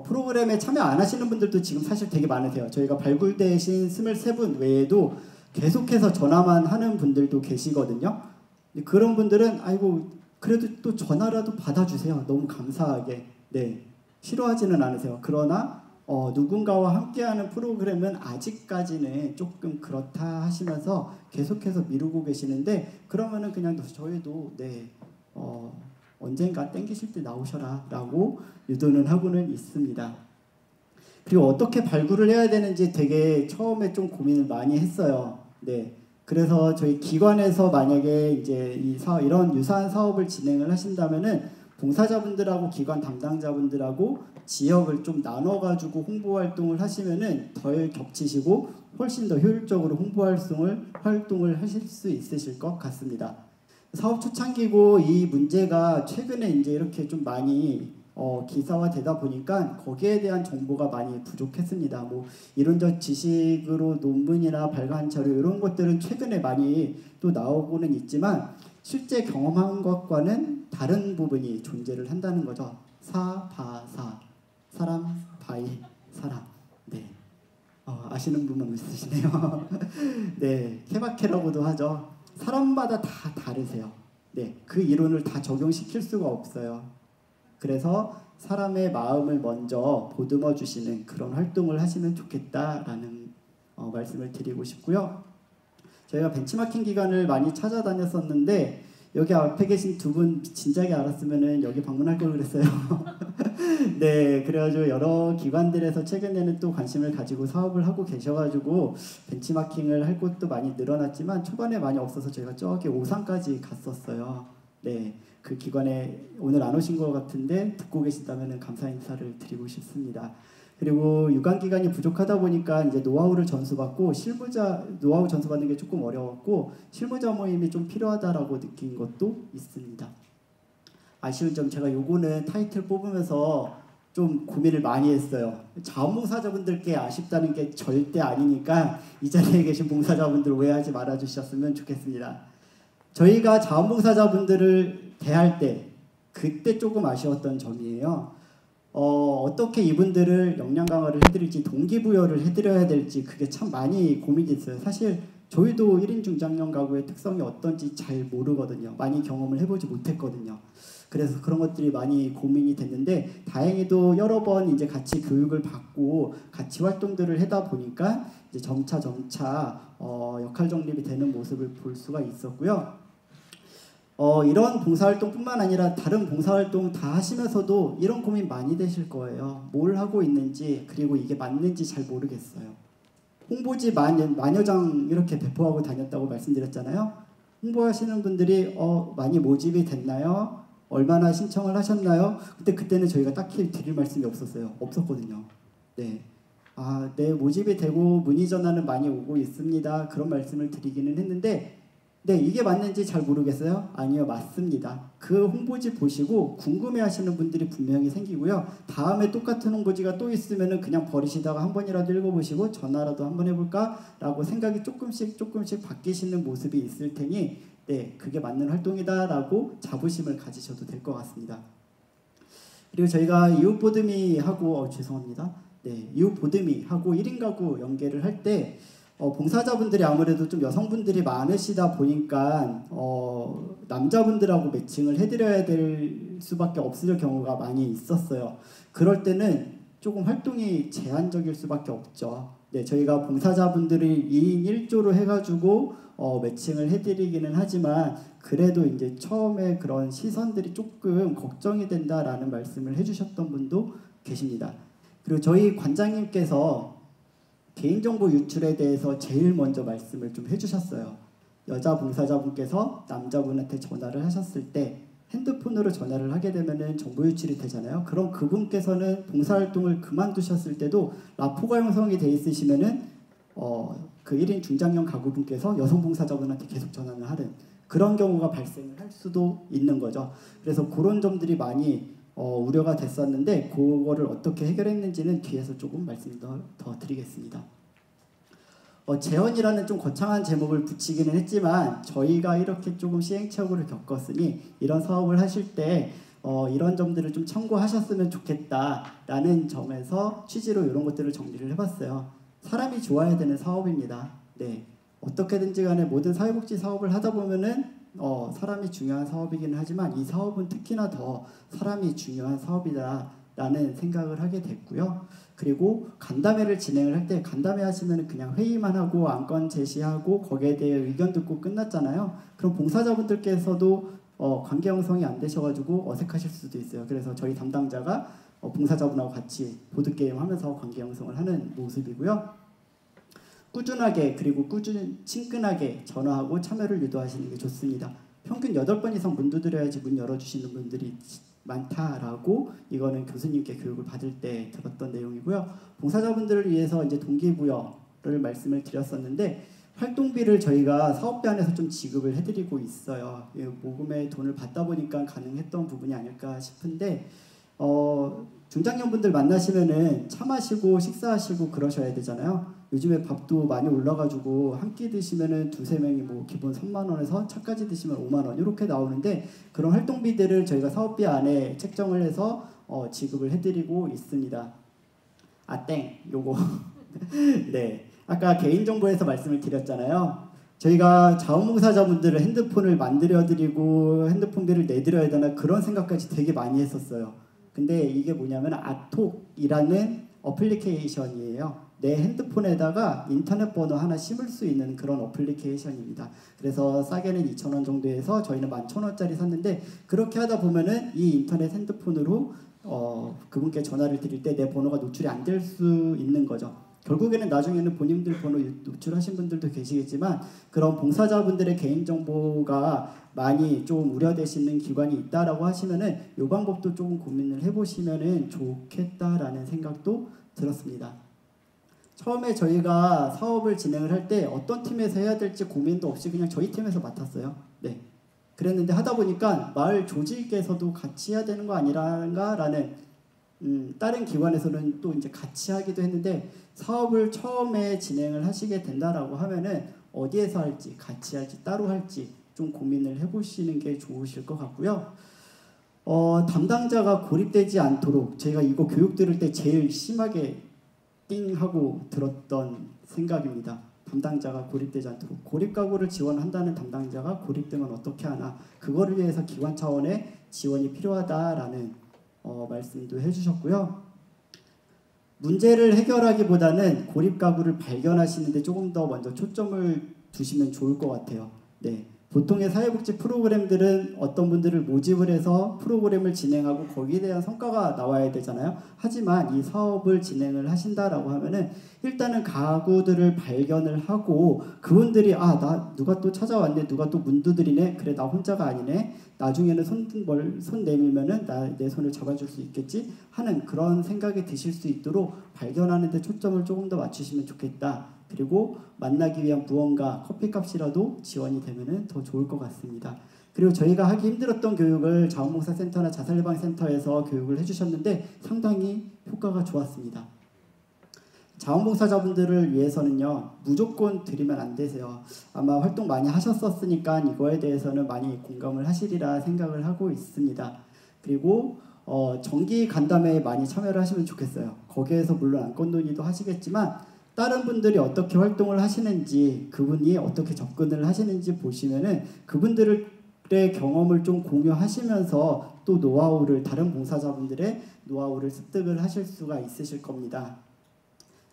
프로그램에 참여 안 하시는 분들도 지금 사실 되게 많으세요. 저희가 발굴되신 23분 외에도 계속해서 전화만 하는 분들도 계시거든요. 그런 분들은 아이고 그래도 또 전화라도 받아주세요. 너무 감사하게. 네, 싫어하지는 않으세요. 그러나 누군가와 함께하는 프로그램은 아직까지는 조금 그렇다 하시면서 계속해서 미루고 계시는데, 그러면은 그냥 저희도 네, 언젠가 땡기실 때 나오셔라 라고 유도는 하고는 있습니다. 그리고 어떻게 발굴을 해야 되는지 되게 처음에 좀 고민을 많이 했어요. 네, 그래서 저희 기관에서 만약에 이제 이런 유사한 사업을 진행을 하신다면은 봉사자분들하고 기관 담당자분들하고 지역을 좀 나눠가지고 홍보 활동을 하시면은 덜 겹치시고 훨씬 더 효율적으로 홍보 활동을 하실 수 있으실 것 같습니다. 사업 초창기고 이 문제가 최근에 이제 이렇게 좀 많이 기사화되다 보니까 거기에 대한 정보가 많이 부족했습니다. 뭐 이론적 지식으로 논문이나 발간 자료 이런 것들은 최근에 많이 또 나오고는 있지만 실제 경험한 것과는 다른 부분이 존재를 한다는 거죠. 사바사, 사람 바이 사람. 네, 아시는 분만 있으시네요. 네, 케바케라고도 하죠. 사람마다 다 다르세요. 네, 그 이론을 다 적용시킬 수가 없어요. 그래서 사람의 마음을 먼저 보듬어 주시는 그런 활동을 하시면 좋겠다라는 말씀을 드리고 싶고요. 저희가 벤치마킹 기관을 많이 찾아다녔었는데 여기 앞에 계신 두 분 진작에 알았으면은 여기 방문할 걸 그랬어요. 네, 그래가지고 여러 기관들에서 최근에는 또 관심을 가지고 사업을 하고 계셔가지고 벤치마킹을 할 곳도 많이 늘어났지만 초반에 많이 없어서 저희가 저기 오산까지 갔었어요. 네, 그 기관에 오늘 안 오신 것 같은데 듣고 계신다면은 감사 인사를 드리고 싶습니다. 그리고 유관 기간이 부족하다 보니까 이제 노하우 전수받는 게 조금 어려웠고 실무자 모임이 좀 필요하다라고 느낀 것도 있습니다. 아쉬운 점, 제가 요거는 타이틀 뽑으면서 좀 고민을 많이 했어요. 자원봉사자분들께 아쉽다는 게 절대 아니니까 이 자리에 계신 봉사자분들 오해하지 말아 주셨으면 좋겠습니다. 저희가 자원봉사자분들을 대할 때 그때 조금 아쉬웠던 점이에요. 어떻게 이분들을 역량 강화를 해드릴지, 동기부여를 해드려야 될지 그게 참 많이 고민이 있어요. 사실 저희도 1인 중장년 가구의 특성이 어떤지 잘 모르거든요. 많이 경험을 해보지 못했거든요. 그래서 그런 것들이 많이 고민이 됐는데 다행히도 여러 번 이제 같이 교육을 받고 같이 활동들을 하다 보니까 이제 점차 역할 정립이 되는 모습을 볼 수가 있었고요. 이런 봉사활동뿐만 아니라 다른 봉사활동 다 하시면서도 이런 고민 많이 되실 거예요. 뭘 하고 있는지, 그리고 이게 맞는지 잘 모르겠어요. 홍보지 만여장 이렇게 배포하고 다녔다고 말씀드렸잖아요. 홍보하시는 분들이 많이 모집이 됐나요? 얼마나 신청을 하셨나요? 그때는 저희가 딱히 드릴 말씀이 없었거든요. 네, 네, 모집이 되고 문의 전화는 많이 오고 있습니다. 그런 말씀을 드리기는 했는데 네, 이게 맞는지 잘 모르겠어요? 아니요, 맞습니다. 그 홍보지 보시고 궁금해하시는 분들이 분명히 생기고요. 다음에 똑같은 홍보지가 또 있으면은 그냥 버리시다가 한 번이라도 읽어보시고 전화라도 한번 해볼까라고 생각이 조금씩 바뀌시는 모습이 있을 테니 네, 그게 맞는 활동이다라고 자부심을 가지셔도 될 것 같습니다. 그리고 저희가 이웃 보듬이 하고 네, 이웃 보듬이 하고 1인 가구 연계를 할 때 봉사자분들이 아무래도 좀 여성분들이 많으시다 보니까 남자분들하고 매칭을 해드려야 될 수밖에 없을 경우가 많이 있었어요. 그럴 때는 조금 활동이 제한적일 수밖에 없죠. 네, 저희가 봉사자분들이 2인 1조로 해가지고 매칭을 해드리기는 하지만 그래도 이제 처음에 그런 시선들이 조금 걱정이 된다라는 말씀을 해주셨던 분도 계십니다. 그리고 저희 관장님께서 개인정보 유출에 대해서 제일 먼저 말씀을 좀 해주셨어요. 여자 봉사자분께서 남자분한테 전화를 하셨을 때 핸드폰으로 전화를 하게 되면은 정보 유출이 되잖아요. 그럼 그분께서는 봉사활동을 그만두셨을 때도 라포가 형성이 돼 있으시면은 그 1인 중장년 가구분께서 여성 봉사자분한테 계속 전화를 하는 그런 경우가 발생을 할 수도 있는 거죠. 그래서 그런 점들이 많이 우려가 됐었는데 그거를 어떻게 해결했는지는 뒤에서 조금 말씀 더 드리겠습니다. 재원이라는 좀 거창한 제목을 붙이기는 했지만 저희가 이렇게 조금 시행착오를 겪었으니 이런 사업을 하실 때 이런 점들을 좀 참고하셨으면 좋겠다라는 점에서 취지로 이런 것들을 정리를 해봤어요. 사람이 좋아야 되는 사업입니다. 네, 어떻게든지 간에 모든 사회복지 사업을 하다 보면은 사람이 중요한 사업이기는 하지만 이 사업은 특히나 더 사람이 중요한 사업이다라는 생각을 하게 됐고요. 그리고 간담회를 진행을 할 때 간담회 하시면 그냥 회의만 하고 안건 제시하고 거기에 대해 의견 듣고 끝났잖아요. 그럼 봉사자분들께서도 관계 형성이 안 되셔가지고 어색하실 수도 있어요. 그래서 저희 담당자가 봉사자분하고 같이 보드게임 하면서 관계 형성을 하는 모습이고요. 꾸준하게 그리고 친근하게 전화하고 참여를 유도하시는 게 좋습니다. 평균 8번 이상 문 두드려야지 문 열어주시는 분들이 많다라고 이거는 교수님께 교육을 받을 때 들었던 내용이고요. 봉사자분들을 위해서 이제 동기부여를 말씀을 드렸었는데 활동비를 저희가 사업비 안에서 좀 지급을 해드리고 있어요. 모금에 돈을 받다 보니까 가능했던 부분이 아닐까 싶은데 중장년분들 만나시면은 차 마시고 식사하시고 그러셔야 되잖아요. 요즘에 밥도 많이 올라가지고 한 끼 드시면은 2-3명이 뭐 기본 3만 원에서 차까지 드시면 5만 원 이렇게 나오는데 그런 활동비들을 저희가 사업비 안에 책정을 해서 지급을 해드리고 있습니다. 요거 네, 아까 개인정보에서 말씀을 드렸잖아요. 저희가 자원봉사자분들을 핸드폰을 만들어드리고 핸드폰비를 내드려야 되나 그런 생각까지 되게 많이 했었어요. 근데 이게 뭐냐면 아톡이라는 어플리케이션이에요. 내 핸드폰에다가 인터넷 번호 하나 심을 수 있는 그런 어플리케이션입니다. 그래서 싸게는 2,000원 정도에서 저희는 11,000원짜리 샀는데 그렇게 하다 보면은 이 인터넷 핸드폰으로 그분께 전화를 드릴 때 내 번호가 노출이 안 될 수 있는 거죠. 결국에는 나중에는 본인들 번호 노출하신 분들도 계시겠지만 그런 봉사자분들의 개인정보가 많이 좀 우려되시는 기관이 있다라고 하시면은 이 방법도 조금 고민을 해보시면은 좋겠다라는 생각도 들었습니다. 처음에 저희가 사업을 진행을 할 때 어떤 팀에서 해야 될지 고민도 없이 그냥 저희 팀에서 맡았어요. 네. 그랬는데 하다 보니까 마을 조직에서도 같이 해야 되는 거 아니란가라는 다른 기관에서는 또 이제 같이 하기도 했는데 사업을 처음에 진행을 하시게 된다라고 하면은 어디에서 할지 같이 할지 따로 할지 좀 고민을 해보시는 게 좋으실 것 같고요. 담당자가 고립되지 않도록 제가 이거 교육 들을 때 제일 심하게 띵 하고 들었던 생각입니다. 담당자가 고립되지 않도록 고립가구를 지원한다는 담당자가 고립되면 어떻게 하나 그거를 위해서 기관 차원의 지원이 필요하다라는 말씀도 해주셨고요. 문제를 해결하기보다는 고립가구를 발견하시는데 조금 더 먼저 초점을 두시면 좋을 것 같아요. 네. 보통의 사회복지 프로그램들은 어떤 분들을 모집을 해서 프로그램을 진행하고 거기에 대한 성과가 나와야 되잖아요. 하지만 이 사업을 진행을 하신다라고 하면은 일단은 가구들을 발견을 하고 그분들이 나 누가 또 찾아왔네, 누가 또 문 두드리네, 그래 나 혼자가 아니네, 나중에는 손 내밀면은 내 손을 잡아줄 수 있겠지 하는 그런 생각이 드실 수 있도록 발견하는 데 초점을 조금 더 맞추시면 좋겠다. 그리고 만나기 위한 무언가 커피값이라도 지원이 되면 더 좋을 것 같습니다. 그리고 저희가 하기 힘들었던 교육을 자원봉사센터나 자살예방센터에서 교육을 해주셨는데 상당히 효과가 좋았습니다. 자원봉사자분들을 위해서는요 무조건 드리면 안 되세요. 아마 활동 많이 하셨었으니까 이거에 대해서는 많이 공감을 하시리라 생각을 하고 있습니다. 그리고 정기 간담회에 많이 참여를 하시면 좋겠어요. 거기에서 물론 안건 논의도 하시겠지만 다른 분들이 어떻게 활동을 하시는지 그분이 어떻게 접근을 하시는지 보시면은 그분들의 경험을 좀 공유하시면서 또 노하우를 다른 봉사자분들의 노하우를 습득을 하실 수가 있으실 겁니다.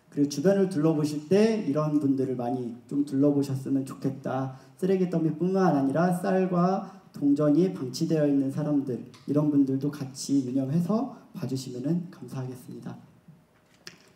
그리고 주변을 둘러보실 때 이런 분들을 많이 좀 둘러보셨으면 좋겠다. 쓰레기 더미뿐만 아니라 쌀과 동전이 방치되어 있는 사람들 이런 분들도 같이 유념해서 봐주시면 감사하겠습니다.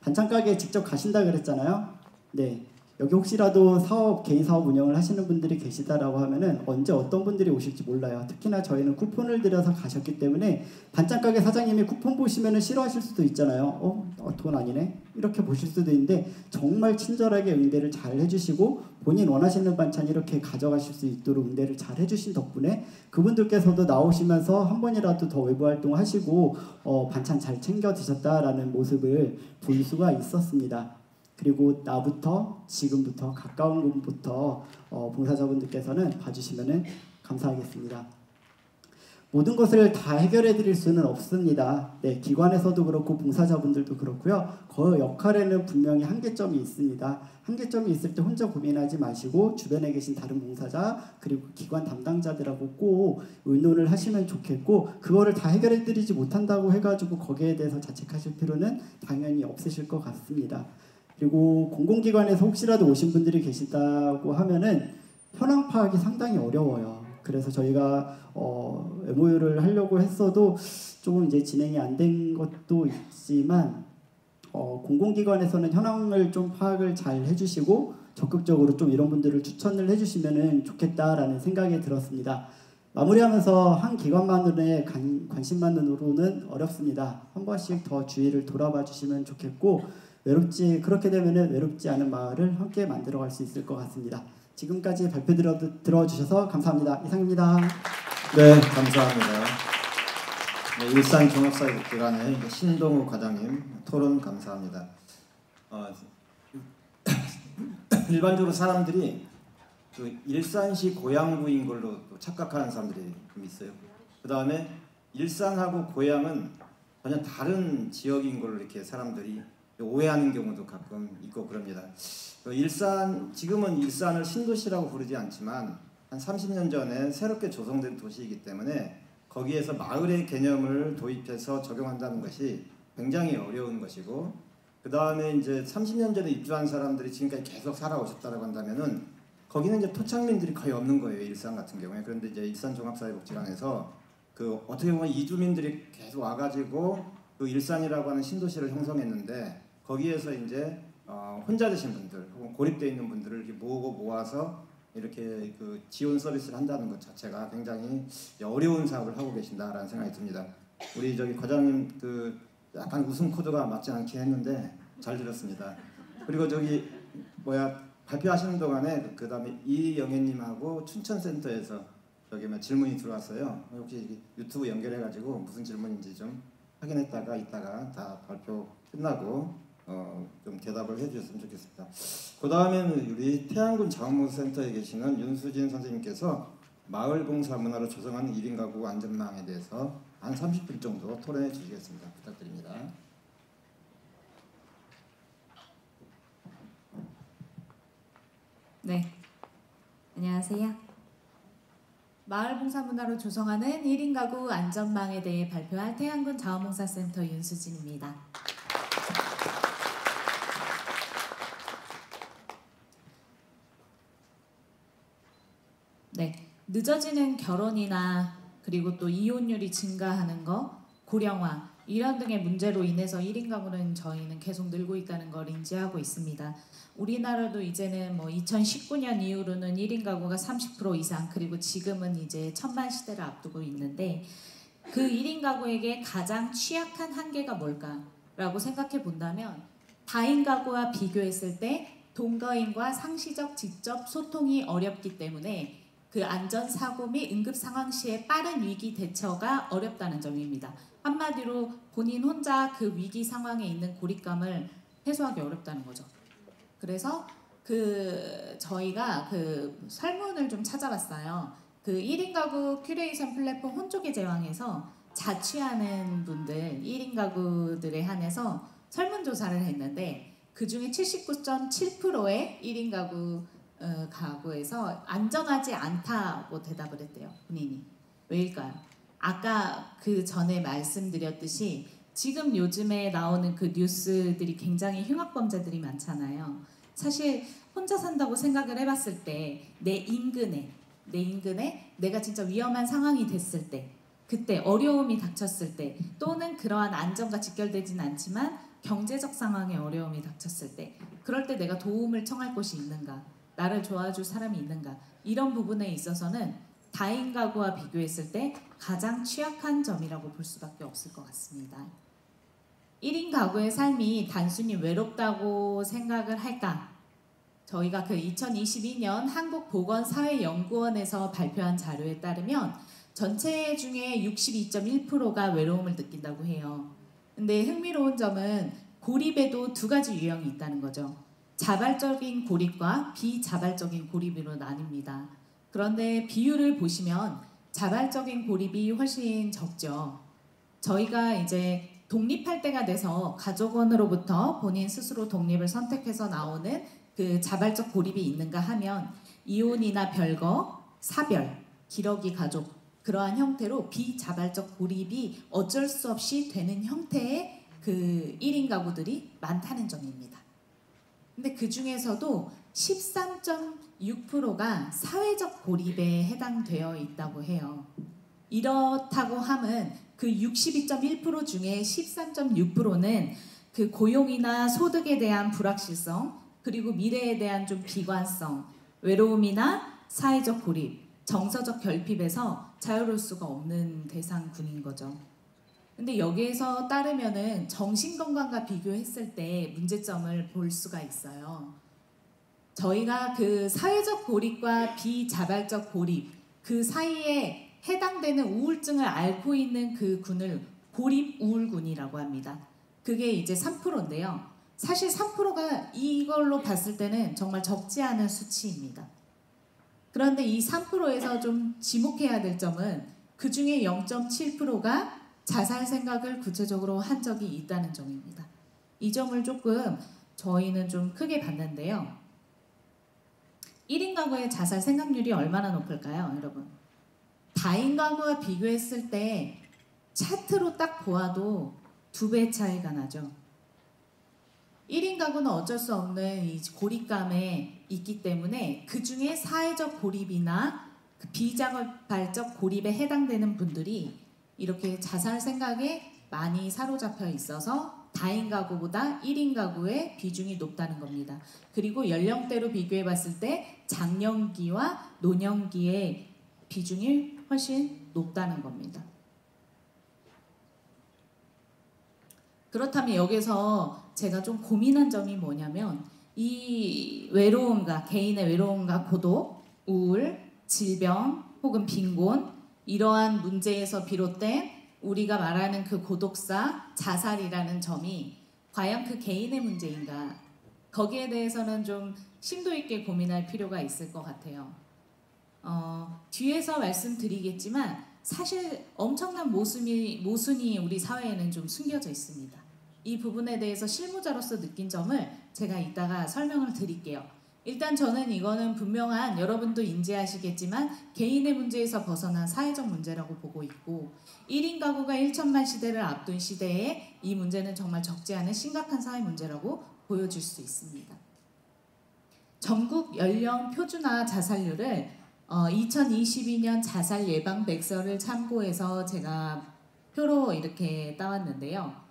반찬 가게에 직접 가신다 그랬잖아요. 네, 여기 혹시라도 개인 사업 운영을 하시는 분들이 계시다라고 하면은 언제 어떤 분들이 오실지 몰라요. 특히나 저희는 쿠폰을 드려서 가셨기 때문에 반찬 가게 사장님이 쿠폰 보시면은 싫어하실 수도 있잖아요. 돈 아니네? 이렇게 보실 수도 있는데 정말 친절하게 응대를 잘 해주시고 본인 원하시는 반찬 이렇게 가져가실 수 있도록 응대를 잘 해주신 덕분에 그분들께서도 나오시면서 한 번이라도 더 외부 활동하시고 반찬 잘 챙겨 드셨다라는 모습을 볼 수가 있었습니다. 그리고 나부터 지금부터 가까운 곳부터 봉사자분들께서는 봐주시면 감사하겠습니다. 모든 것을 다 해결해 드릴 수는 없습니다. 네, 기관에서도 그렇고 봉사자분들도 그렇고요. 그 역할에는 분명히 한계점이 있습니다. 한계점이 있을 때 혼자 고민하지 마시고 주변에 계신 다른 봉사자 그리고 기관 담당자들하고 꼭 의논을 하시면 좋겠고 그거를 다 해결해 드리지 못한다고 해가지고 거기에 대해서 자책하실 필요는 당연히 없으실 것 같습니다. 그리고 공공기관에서 혹시라도 오신 분들이 계시다고 하면은 현황 파악이 상당히 어려워요. 그래서 저희가 MOU를 하려고 했어도 조금 이제 진행이 안 된 것도 있지만 공공기관에서는 현황을 좀 파악을 잘 해주시고 적극적으로 좀 이런 분들을 추천을 해주시면 좋겠다라는 생각이 들었습니다. 마무리하면서 한 기관만으로의 관심만으로는 어렵습니다. 한 번씩 더 주위를 돌아봐 주시면 좋겠고 그렇게 되면 외롭지 않은 마을을 함께 만들어갈 수 있을 것 같습니다. 지금까지 발표 들어주셔서 감사합니다. 이상입니다. 네, 감사합니다. 네, 일산종합사회복지관의 신동우 과장님 토론 감사합니다. 일반적으로 사람들이 그 일산시 고양구인 걸로 또 착각하는 사람들이 좀 있어요. 그 다음에 일산하고 고양은 전혀 다른 지역인 걸로 이렇게 사람들이 오해하는 경우도 가끔 있고 그럽니다. 지금은 일산을 신도시라고 부르지 않지만 한 30년 전에 새롭게 조성된 도시이기 때문에 거기에서 마을의 개념을 도입해서 적용한다는 것이 굉장히 어려운 것이고 그 다음에 이제 30년 전에 입주한 사람들이 지금까지 계속 살아오셨다고 한다면은 거기는 이제 토착민들이 거의 없는 거예요. 일산 같은 경우에. 그런데 이제 일산종합사회복지관에서 그 어떻게 보면 이주민들이 계속 와가지고 그 일산이라고 하는 신도시를 형성했는데 거기에서 이제 혼자 계신 분들 혹은 고립되어 있는 분들을 이렇게 모아서 이렇게 그 지원 서비스를 한다는 것 자체가 굉장히 어려운 사업을 하고 계신다라는 생각이 듭니다. 우리 저기 과장님 그 약간 웃음 코드가 맞지 않긴 했는데 잘 들었습니다. 그리고 저기 발표하시는 동안에 그 다음에 이영애님하고 춘천센터에서 저기 질문이 들어왔어요. 혹시 유튜브 연결해가지고 무슨 질문인지 좀 확인했다가 이따가 다 발표 끝나고 좀 대답을 해주셨으면 좋겠습니다. 그 다음에는 우리 태안군 자원봉사센터에 계시는 윤수진 선생님께서 마을봉사 문화로 조성하는 1인 가구 안전망에 대해서 한 30분 정도 토론해 주시겠습니다. 부탁드립니다. 네, 안녕하세요. 마을봉사 문화로 조성하는 1인 가구 안전망에 대해 발표할 태안군 자원봉사센터 윤수진입니다. 네, 늦어지는 결혼이나 그리고 또 이혼율이 증가하는 거, 고령화 이런 등의 문제로 인해서 1인 가구는 저희는 계속 늘고 있다는 걸 인지하고 있습니다. 우리나라도 이제는 2019년 이후로는 1인 가구가 30% 이상 그리고 지금은 이제 1000만 시대를 앞두고 있는데 그 1인 가구에게 가장 취약한 한계가 뭘까라고 생각해 본다면 다인 가구와 비교했을 때 동거인과 상시적 직접 소통이 어렵기 때문에 그 안전사고 및 응급상황 시에 빠른 위기 대처가 어렵다는 점입니다. 한마디로 본인 혼자 그 위기 상황에 있는 고립감을 해소하기 어렵다는 거죠. 그래서 저희가 설문을 좀 찾아봤어요. 1인 가구 큐레이션 플랫폼 혼족의 제왕에서 자취하는 분들 1인 가구들에 한해서 설문조사를 했는데 그 중에 79.7%의 1인 가구에서 안전하지 않다고 대답을 했대요. 본인이. 왜일까요? 아까 그 전에 말씀드렸듯이 지금 요즘에 나오는 그 뉴스들이 굉장히 흉악범죄들이 많잖아요. 사실 혼자 산다고 생각을 해봤을 때 내 인근에 내가 진짜 위험한 상황이 됐을 때 그때 어려움이 닥쳤을 때 또는 그러한 안전과 직결되진 않지만 경제적 상황에 어려움이 닥쳤을 때 그럴 때 내가 도움을 청할 곳이 있는가, 나를 도와줄 사람이 있는가, 이런 부분에 있어서는 다인 가구와 비교했을 때 가장 취약한 점이라고 볼 수밖에 없을 것 같습니다. 1인 가구의 삶이 단순히 외롭다고 생각을 할까? 저희가 그 2022년 한국보건사회연구원에서 발표한 자료에 따르면 전체 중에 62.1%가 외로움을 느낀다고 해요. 근데 흥미로운 점은 고립에도 두 가지 유형이 있다는 거죠. 자발적인 고립과 비자발적인 고립으로 나뉩니다. 그런데 비율을 보시면 자발적인 고립이 훨씬 적죠. 저희가 이제 독립할 때가 돼서 가족원으로부터 본인 스스로 독립을 선택해서 나오는 그 자발적 고립이 있는가 하면 이혼이나 별거, 사별, 기러기 가족, 그러한 형태로 비자발적 고립이 어쩔 수 없이 되는 형태의 그 1인 가구들이 많다는 점입니다. 근데 그 중에서도 13.6%가 사회적 고립에 해당되어 있다고 해요. 이렇다고 함은 그 62.1% 중에 13.6%는 그 고용이나 소득에 대한 불확실성, 그리고 미래에 대한 좀 비관성, 외로움이나 사회적 고립, 정서적 결핍에서 자유로울 수가 없는 대상군인 거죠. 근데 여기에서 따르면은 정신건강과 비교했을 때 문제점을 볼 수가 있어요. 저희가 그 사회적 고립과 비자발적 고립, 그 사이에 해당되는 우울증을 앓고 있는 그 군을 고립 우울군이라고 합니다. 그게 이제 3%인데요. 사실 3%가 이걸로 봤을 때는 정말 적지 않은 수치입니다. 그런데 이 3%에서 좀 지목해야 될 점은 그 중에 0.7%가 자살 생각을 구체적으로 한 적이 있다는 점입니다. 이 점을 조금 저희는 좀 크게 봤는데요. 1인 가구의 자살 생각률이 얼마나 높을까요, 여러분? 다인 가구와 비교했을 때 차트로 딱 보아도 2배 차이가 나죠. 1인 가구는 어쩔 수 없는 이 고립감에 있기 때문에 그 중에 사회적 고립이나 그 비자발적 고립에 해당되는 분들이 이렇게 자살 생각에 많이 사로잡혀 있어서 다인 가구보다 1인 가구의 비중이 높다는 겁니다. 그리고 연령대로 비교해 봤을 때 장년기와 노년기의 비중이 훨씬 높다는 겁니다. 그렇다면 여기서 제가 좀 고민한 점이 뭐냐면 이 외로움과 개인의 외로움과 고독, 우울, 질병 혹은 빈곤 이러한 문제에서 비롯된 우리가 말하는 그 고독사, 자살이라는 점이 과연 그 개인의 문제인가? 거기에 대해서는 좀 심도 있게 고민할 필요가 있을 것 같아요. 뒤에서 말씀드리겠지만 사실 엄청난 모순이 우리 사회에는 좀 숨겨져 있습니다. 이 부분에 대해서 실무자로서 느낀 점을 제가 이따가 설명을 드릴게요. 일단 저는 이거는 분명한, 여러분도 인지하시겠지만 개인의 문제에서 벗어난 사회적 문제라고 보고 있고 1인 가구가 1천만 시대를 앞둔 시대에 이 문제는 정말 적지 않은 심각한 사회 문제라고 보여질 수 있습니다. 전국 연령 표준화 자살률을 2022년 자살 예방 백서를 참고해서 제가 표로 이렇게 따왔는데요.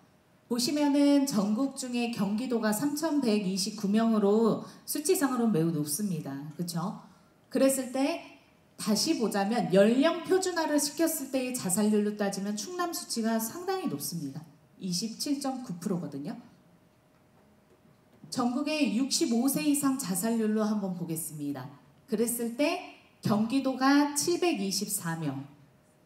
보시면은 전국 중에 경기도가 3,129명으로 수치상으로 매우 높습니다. 그렇죠? 그랬을 때 다시 보자면 연령 표준화를 시켰을 때의 자살률로 따지면 충남 수치가 상당히 높습니다. 27.9%거든요. 전국의 65세 이상 자살률로 한번 보겠습니다. 그랬을 때 경기도가 724명,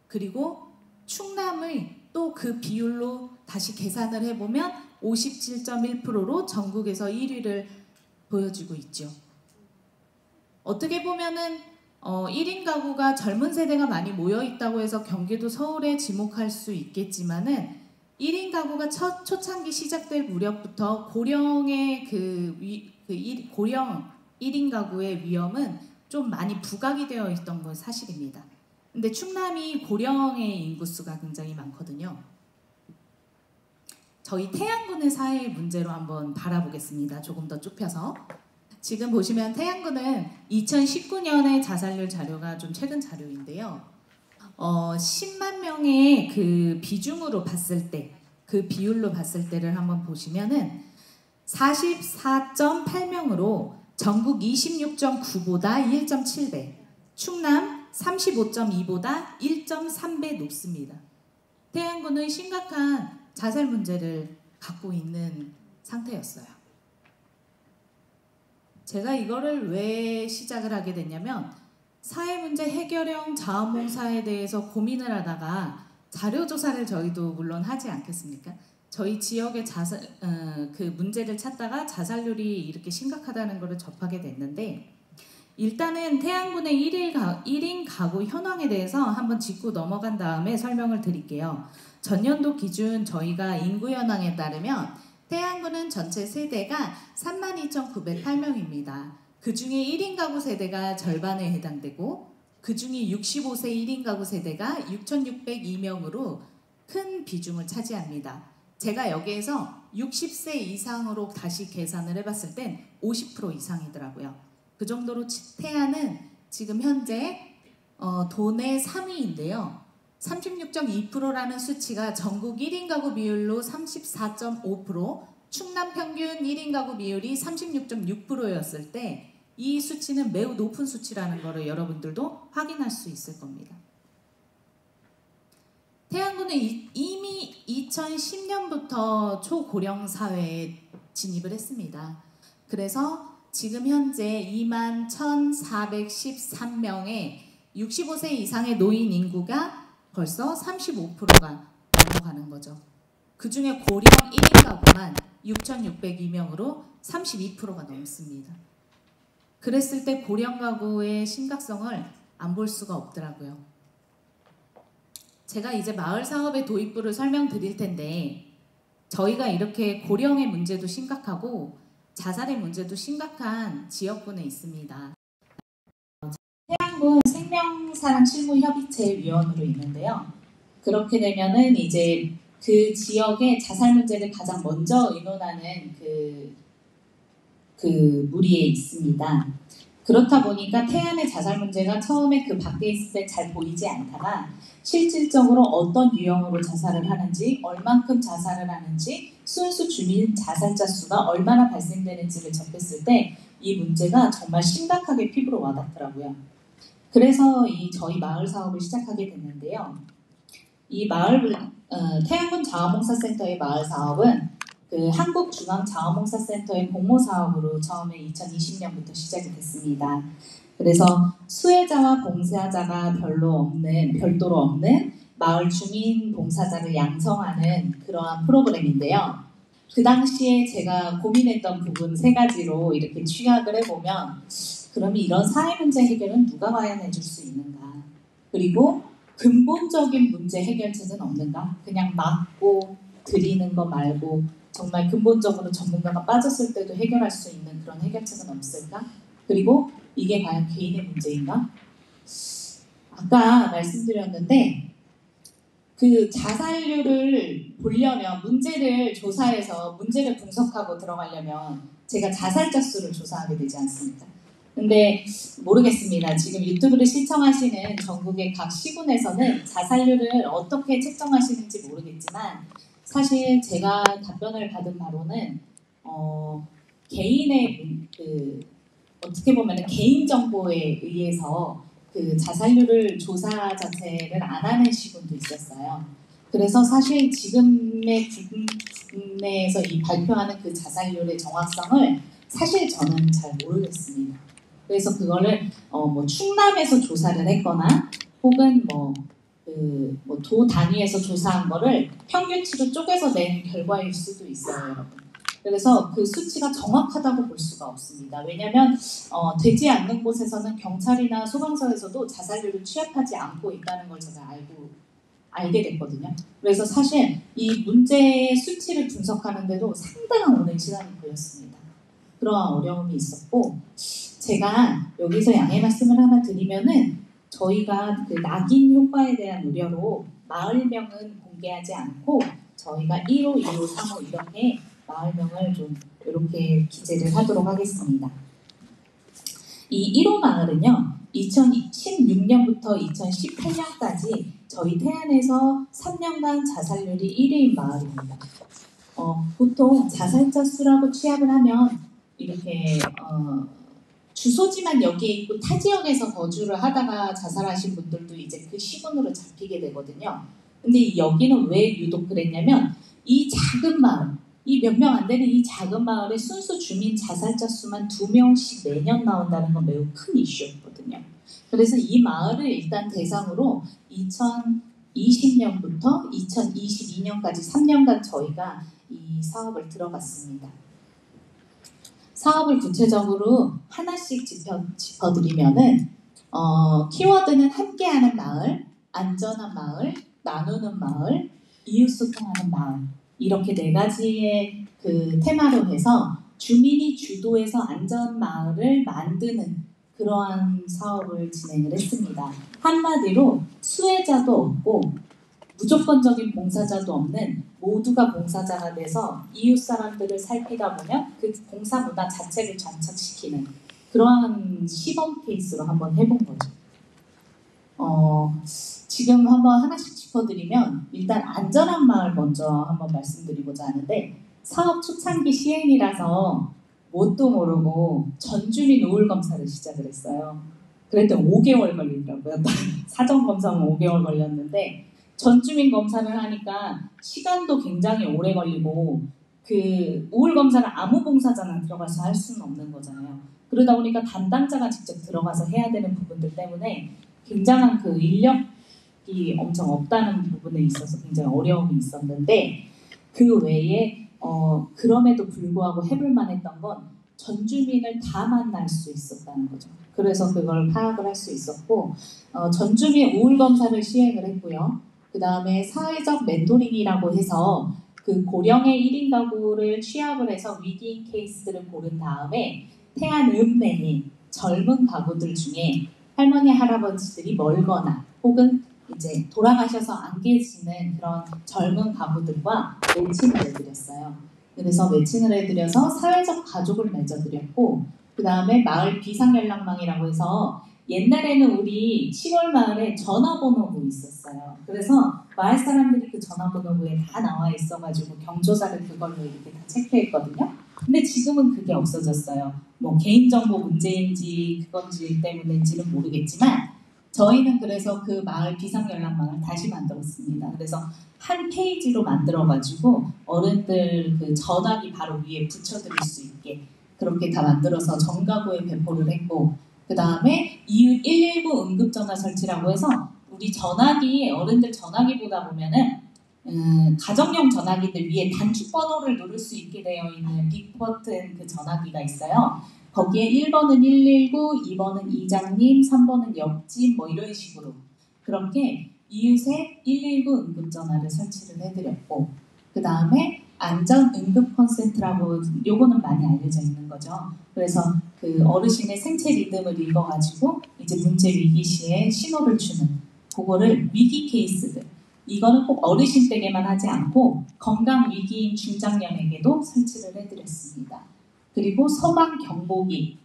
그리고 충남을 또 그 비율로 다시 계산을 해보면 57.1%로 전국에서 1위를 보여주고 있죠. 어떻게 보면은 1인 가구가 젊은 세대가 많이 모여 있다고 해서 경기도 서울에 지목할 수 있겠지만은 1인 가구가 초창기 시작될 무렵부터 고령의 고령 1인 가구의 위험은 좀 많이 부각이 되어 있던 건 사실입니다. 근데 충남이 고령의 인구수가 굉장히 많거든요. 저희 태안군의 사회 문제로 한번 바라보겠습니다. 조금 더 좁혀서. 지금 보시면 태안군은 2019년의 자살률 자료가 좀 최근 자료인데요. 10만 명의 그 비중으로 봤을 때 그 비율로 봤을 때를 한번 보시면은 44.8명으로 전국 26.9보다 1.7배, 충남 35.2보다 1.3배 높습니다. 태안군은 심각한 자살 문제를 갖고 있는 상태였어요. 제가 이거를 왜 시작을 하게 됐냐면 사회문제 해결형 자원봉사에 대해서 고민을 하다가 자료조사를 저희도 물론 하지 않겠습니까? 저희 지역의 그 문제를 찾다가 자살률이 이렇게 심각하다는 것을 접하게 됐는데 일단은 태안군의 1인 가구 현황에 대해서 한번 짚고 넘어간 다음에 설명을 드릴게요. 전년도 기준 저희가 인구 현황에 따르면 태안군은 전체 세대가 32,908명입니다. 그 중에 1인 가구 세대가 절반에 해당되고 그 중에 65세 1인 가구 세대가 6,602명으로 큰 비중을 차지합니다. 제가 여기에서 60세 이상으로 다시 계산을 해봤을 땐 50% 이상이더라고요. 그 정도로 태안은 지금 현재 도내 3위인데요. 36.2%라는 수치가 전국 1인 가구 비율로 34.5%, 충남 평균 1인 가구 비율이 36.6%였을 때 이 수치는 매우 높은 수치라는 것을 여러분들도 확인할 수 있을 겁니다. 태안군은 이미 2010년부터 초고령 사회에 진입을 했습니다. 그래서 지금 현재 21,413명의 65세 이상의 노인 인구가 벌써 35%가 넘어가는 거죠. 그 중에 고령 1인 가구만 6,602명으로 32%가 넘습니다. 그랬을 때 고령 가구의 심각성을 안 볼 수가 없더라고요. 제가 이제 마을 사업의 도입부를 설명드릴 텐데 저희가 이렇게 고령의 문제도 심각하고 자살의 문제도 심각한 지역군에 있습니다. 태안군 생명사랑 실무협의체 위원으로 있는데요. 그렇게 되면은 이제 그 지역의 자살 문제를 가장 먼저 의논하는 그 무리에 있습니다. 그렇다 보니까 태안의 자살 문제가 처음에 그 밖에 있을 때 잘 보이지 않다가 실질적으로 어떤 유형으로 자살을 하는지, 얼만큼 자살을 하는지, 순수 주민 자살자 수가 얼마나 발생되는지를 접했을 때 이 문제가 정말 심각하게 피부로 와닿더라고요. 그래서 저희 마을 사업을 시작하게 됐는데요. 이 태안군 자원봉사센터의 마을 사업은 그 한국중앙자원봉사센터의 공모 사업으로 처음에 2020년부터 시작이 됐습니다. 그래서 수혜자와 봉사자가 별도로 없는 마을 주민 봉사자를 양성하는 그러한 프로그램인데요. 그 당시에 제가 고민했던 부분 3가지로 이렇게 취약을 해보면 그러면 이런 사회 문제 해결은 누가 과연 해줄 수 있는가? 그리고 근본적인 문제 해결책은 없는가? 그냥 막고 드리는 거 말고 정말 근본적으로 전문가가 빠졌을 때도 해결할 수 있는 그런 해결책은 없을까? 그리고 이게 과연 개인의 문제인가? 아까 말씀드렸는데 그 자살률을 보려면 문제를 조사해서 문제를 분석하고 들어가려면 제가 자살자 수를 조사하게 되지 않습니까? 근데 모르겠습니다. 지금 유튜브를 시청하시는 전국의 각 시군에서는 자살률을 어떻게 책정하시는지 모르겠지만 사실 제가 답변을 받은 바로는 개인의 어떻게 보면 개인 정보에 의해서 그 자살률을 조사 자체를 안 하는 시군도 있었어요. 그래서 사실 지금의 국내에서 이 발표하는 그 자살률의 정확성을 사실 저는 잘 모르겠습니다. 그래서 그거를 뭐 충남에서 조사를 했거나 혹은 도 단위에서 조사한 거를 평균치로 쪼개서 낸 결과일 수도 있어요, 여러분. 그래서 그 수치가 정확하다고 볼 수가 없습니다. 왜냐하면 되지 않는 곳에서는 경찰이나 소방서에서도 자살률을 취합하지 않고 있다는 걸 제가 알게 됐거든요. 그래서 사실 이 문제의 수치를 분석하는데도 상당한 오랜 시간이 걸렸습니다. 그러한 어려움이 있었고 제가 여기서 양해 말씀을 하나 드리면은 저희가 그 낙인 효과에 대한 우려로 마을명은 공개하지 않고 저희가 1호, 2호, 3호 이렇게 마을명을 좀 이렇게 기재를 하도록 하겠습니다. 이 1호 마을은요. 2016년부터 2018년까지 저희 태안에서 3년간 자살률이 1위인 마을입니다. 보통 자살자 수라고 취합을 하면 이렇게 주소지만 여기에 있고 타 지역에서 거주를 하다가 자살하신 분들도 이제 그 시군으로 잡히게 되거든요. 근데 여기는 왜 유독 그랬냐면 이 작은 마을, 이 몇 명 안 되는 이 작은 마을에 순수 주민 자살자 수만 2명씩 매년 나온다는 건 매우 큰 이슈였거든요. 그래서 이 마을을 일단 대상으로 2020년부터 2022년까지 3년간 저희가 이 사업을 들어갔습니다. 사업을 구체적으로 하나씩 짚어드리면은 키워드는 함께하는 마을, 안전한 마을, 나누는 마을, 이웃소통하는 마을, 이렇게 4가지의 그 테마로 해서 주민이 주도해서 안전 마을을 만드는 그러한 사업을 진행을 했습니다. 한마디로 수혜자도 없고 무조건적인 봉사자도 없는 모두가 봉사자가 돼서 이웃 사람들을 살피다 보면 그 봉사 문화 자체를 정착시키는 그러한 시범 케이스로 한번 해본 거죠. 지금 한번 하나씩 짚어드리면 일단 안전한 마을 먼저 한번 말씀드리고자 하는데 사업 초창기 시행이라서 뭣도 모르고 전주민 우울 검사를 시작을 했어요. 그랬더니 5개월 걸리더라고요. 사전 검사는 5개월 걸렸는데 전주민 검사를 하니까 시간도 굉장히 오래 걸리고 그 우울 검사를 아무 봉사자나 들어가서 할 수는 없는 거잖아요. 그러다 보니까 담당자가 직접 들어가서 해야 되는 부분들 때문에 굉장한 그 인력이 엄청 없다는 부분에 있어서 굉장히 어려움이 있었는데 그 외에 그럼에도 불구하고 해볼 만했던 건 전주민을 다 만날 수 있었다는 거죠. 그래서 그걸 파악을 할 수 있었고 전주민 우울 검사를 시행을 했고요. 그 다음에 사회적 멘토링이라고 해서 그 고령의 1인 가구를 취합을 해서 위기인 케이스들을 고른 다음에 태안 읍내에 젊은 가구들 중에 할머니 할아버지들이 멀거나 혹은 이제 돌아가셔서 안 계시는 그런 젊은 가구들과 매칭을 해드렸어요. 그래서 매칭을 해드려서 사회적 가족을 맺어드렸고 그 다음에 마을 비상연락망이라고 해서 옛날에는 우리 시골 마을에 전화번호부 있었어요. 그래서 마을 사람들이 그 전화번호부에 다 나와 있어가지고 경조사를 그걸로 이렇게 다 체크했거든요. 근데 지금은 그게 없어졌어요. 뭐 개인정보 문제인지 그건지 때문인지는 모르겠지만 저희는 그래서 그 마을 비상연락망을 다시 만들었습니다. 그래서 한 페이지로 만들어가지고 어른들 그 전화기 바로 위에 붙여드릴 수 있게 그렇게 다 만들어서 전 가구에 배포를 했고 그 다음에 이웃 119 응급전화 설치라고 해서 우리 전화기 어른들 전화기 보다 보면은 가정용 전화기들 위에 단축 번호를 누를 수 있게 되어 있는 빅버튼 그 전화기가 있어요. 거기에 1번은 119, 2번은 이장님, 3번은 옆집 뭐 이런 식으로 그렇게 이웃의 119 응급전화를 설치를 해드렸고 그 다음에 안전 응급 콘센트라고 요거는 많이 알려져 있는 거죠. 그래서 그 어르신의 생체 리듬을 읽어가지고 이제 문제 위기 시에 신호를 주는 그거를 위기 케이스들 이거는 꼭 어르신 댁에만 하지 않고 건강 위기인 중장년에게도 설치를 해드렸습니다. 그리고 소방 경보기,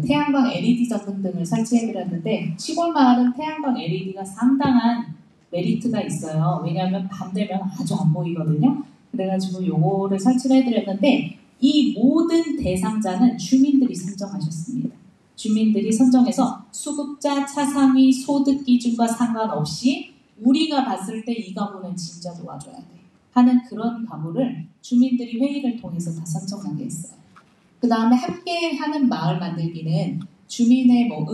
태양광 LED 전등 등을 설치해드렸는데 시골 마을은 태양광 LED가 상당한 메리트가 있어요. 왜냐하면 밤 되면 아주 안 보이거든요. 그래가지고 요거를 설치를 해드렸는데 이 모든 대상자는 주민들이 선정하셨습니다. 주민들이 선정해서 수급자, 차상위, 소득 기준과 상관없이 우리가 봤을 때 이 가구는 진짜 도와줘야 돼 하는 그런 가구를 주민들이 회의를 통해서 다 선정하게 했어요. 그 다음에 함께하는 마을 만들기는 주민의 뭐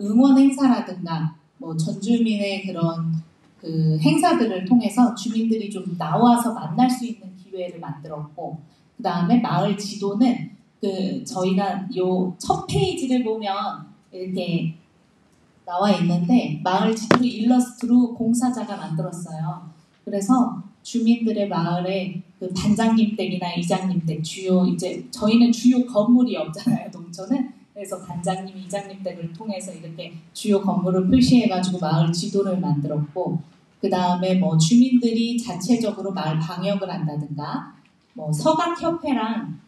응원 행사라든가 뭐 전주민의 그런 그 행사들을 통해서 주민들이 좀 나와서 만날 수 있는 기회를 만들었고 그 다음에 마을 지도는 그 저희가 요 첫 페이지를 보면 이렇게 나와 있는데 마을 지도를 일러스트로 공사자가 만들었어요. 그래서 주민들의 마을에 그 반장님 댁이나 이장님 댁 주요 이제 저희는 주요 건물이 없잖아요 농촌은. 그래서 반장님, 이장님 댁을 통해서 이렇게 주요 건물을 표시해가지고 마을 지도를 만들었고 그 다음에 뭐 주민들이 자체적으로 마을 방역을 한다든가 뭐 서각협회랑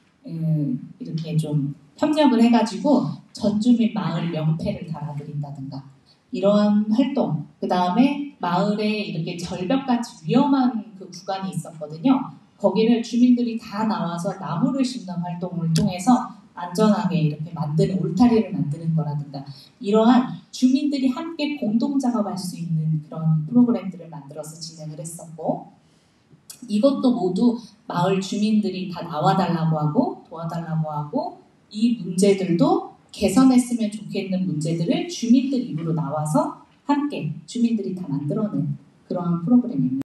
이렇게 좀 협력을 해가지고 전주민 마을 명패를 달아드린다든가 이러한 활동 그 다음에 마을에 이렇게 절벽같이 위험한 그 구간이 있었거든요. 거기를 주민들이 다 나와서 나무를 심는 활동을 통해서 안전하게 이렇게 만드는 울타리를 만드는 거라든가 이러한 주민들이 함께 공동 작업할 수 있는 그런 프로그램들을 만들어서 진행을 했었고 이것도 모두 마을 주민들이 다 나와달라고 하고 도와달라고 하고 이 문제들도 개선했으면 좋겠는 문제들을 주민들 입으로 나와서 함께 주민들이 다 만들어낸 그런 프로그램입니다.